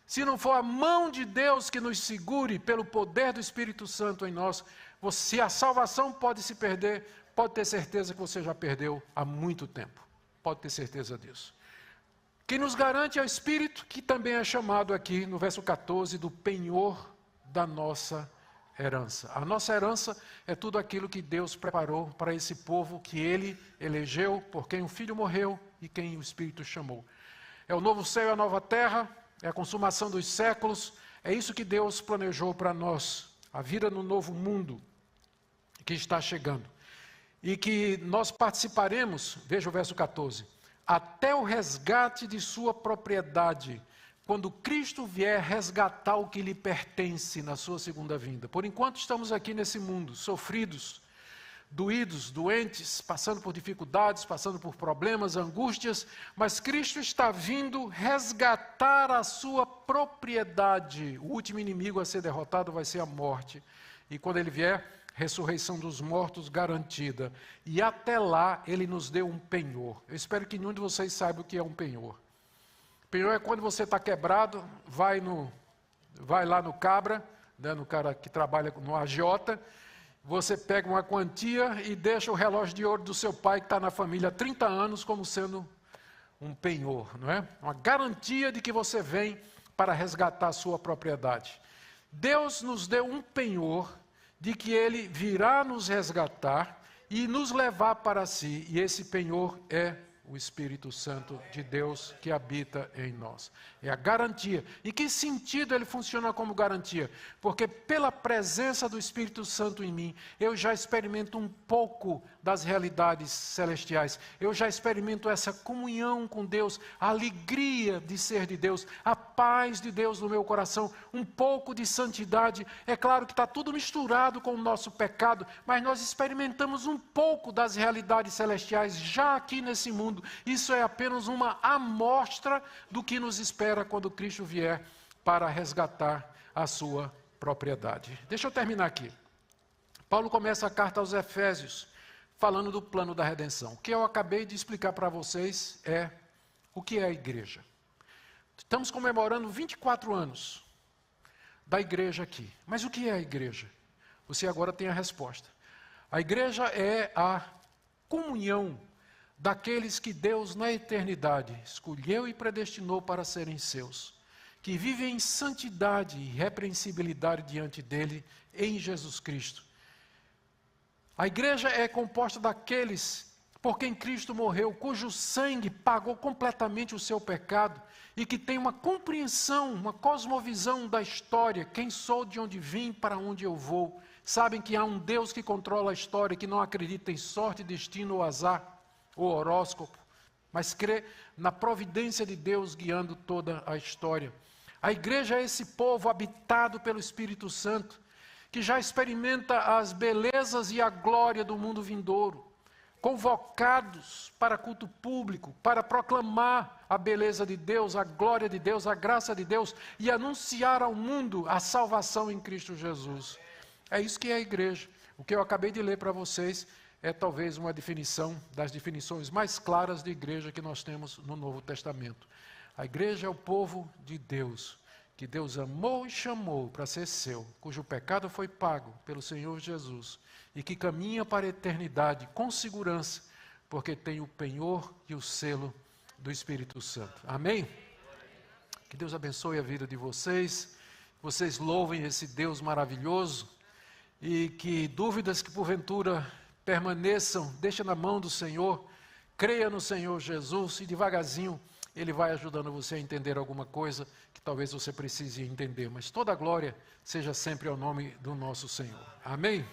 se não for a mão de Deus que nos segure pelo poder do Espírito Santo em nós, se a salvação pode se perder, pode ter certeza que você já perdeu há muito tempo. Pode ter certeza disso. Quem nos garante é o Espírito, que também é chamado aqui no verso 14 do penhor da nossa herança. A nossa herança é tudo aquilo que Deus preparou para esse povo que Ele elegeu, por quem o Filho morreu e quem o Espírito chamou. É o novo céu e a nova terra, é a consumação dos séculos, é isso que Deus planejou para nós, a vida no novo mundo que está chegando. E que nós participaremos, veja o verso 14, até o resgate de sua propriedade, quando Cristo vier resgatar o que lhe pertence na sua segunda vinda. Por enquanto estamos aqui nesse mundo, sofridos, doídos, doentes, passando por dificuldades, passando por problemas, angústias, mas Cristo está vindo resgatar a sua propriedade. O último inimigo a ser derrotado vai ser a morte. E quando ele vier, ressurreição dos mortos garantida. E até lá ele nos deu um penhor. Eu espero que nenhum de vocês saiba o que é um penhor. Penhor é quando você está quebrado, vai lá no Cabra, né, no cara que trabalha no agiota, você pega uma quantia e deixa o relógio de ouro do seu pai, que está na família há 30 anos, como sendo um penhor, não é? Uma garantia de que você vem para resgatar a sua propriedade. Deus nos deu um penhor de que Ele virá nos resgatar e nos levar para si, e esse penhor é o Espírito Santo de Deus que habita em nós. É a garantia. Em que sentido ele funciona como garantia? Porque pela presença do Espírito Santo em mim, eu já experimento um pouco das realidades celestiais. Eu já experimento essa comunhão com Deus, a alegria de ser de Deus, a paz de Deus no meu coração, um pouco de santidade. É claro que está tudo misturado com o nosso pecado, mas nós experimentamos um pouco das realidades celestiais já aqui nesse mundo. Isso é apenas uma amostra do que nos espera quando Cristo vier para resgatar a sua propriedade. Deixa eu terminar aqui. Paulo começa a carta aos Efésios, falando do plano da redenção. O que eu acabei de explicar para vocês é o que é a igreja. Estamos comemorando 24 anos da igreja aqui. Mas o que é a igreja? Você agora tem a resposta. A igreja é a comunhão daqueles que Deus na eternidade escolheu e predestinou para serem seus, que vivem em santidade e irrepreensibilidade diante dele em Jesus Cristo. A igreja é composta daqueles por quem Cristo morreu, cujo sangue pagou completamente o seu pecado e que tem uma compreensão, uma cosmovisão da história, quem sou, de onde vim, para onde eu vou. Sabem que há um Deus que controla a história, que não acredita em sorte, destino ou azar, ou horóscopo, mas crê na providência de Deus guiando toda a história. A igreja é esse povo habitado pelo Espírito Santo, que já experimenta as belezas e a glória do mundo vindouro, convocados para culto público, para proclamar a beleza de Deus, a glória de Deus, a graça de Deus e anunciar ao mundo a salvação em Cristo Jesus. É isso que é a igreja. O que eu acabei de ler para vocês é talvez uma definição das definições mais claras de igreja que nós temos no Novo Testamento. A igreja é o povo de Deus, que Deus amou e chamou para ser seu, cujo pecado foi pago pelo Senhor Jesus e que caminha para a eternidade com segurança, porque tem o penhor e o selo do Espírito Santo. Amém? Que Deus abençoe a vida de vocês, vocês louvem esse Deus maravilhoso e que dúvidas que porventura permaneçam, deixa na mão do Senhor, creia no Senhor Jesus e devagarzinho Ele vai ajudando você a entender alguma coisa que talvez você precise entender. Mas toda a glória seja sempre ao nome do nosso Senhor. Amém?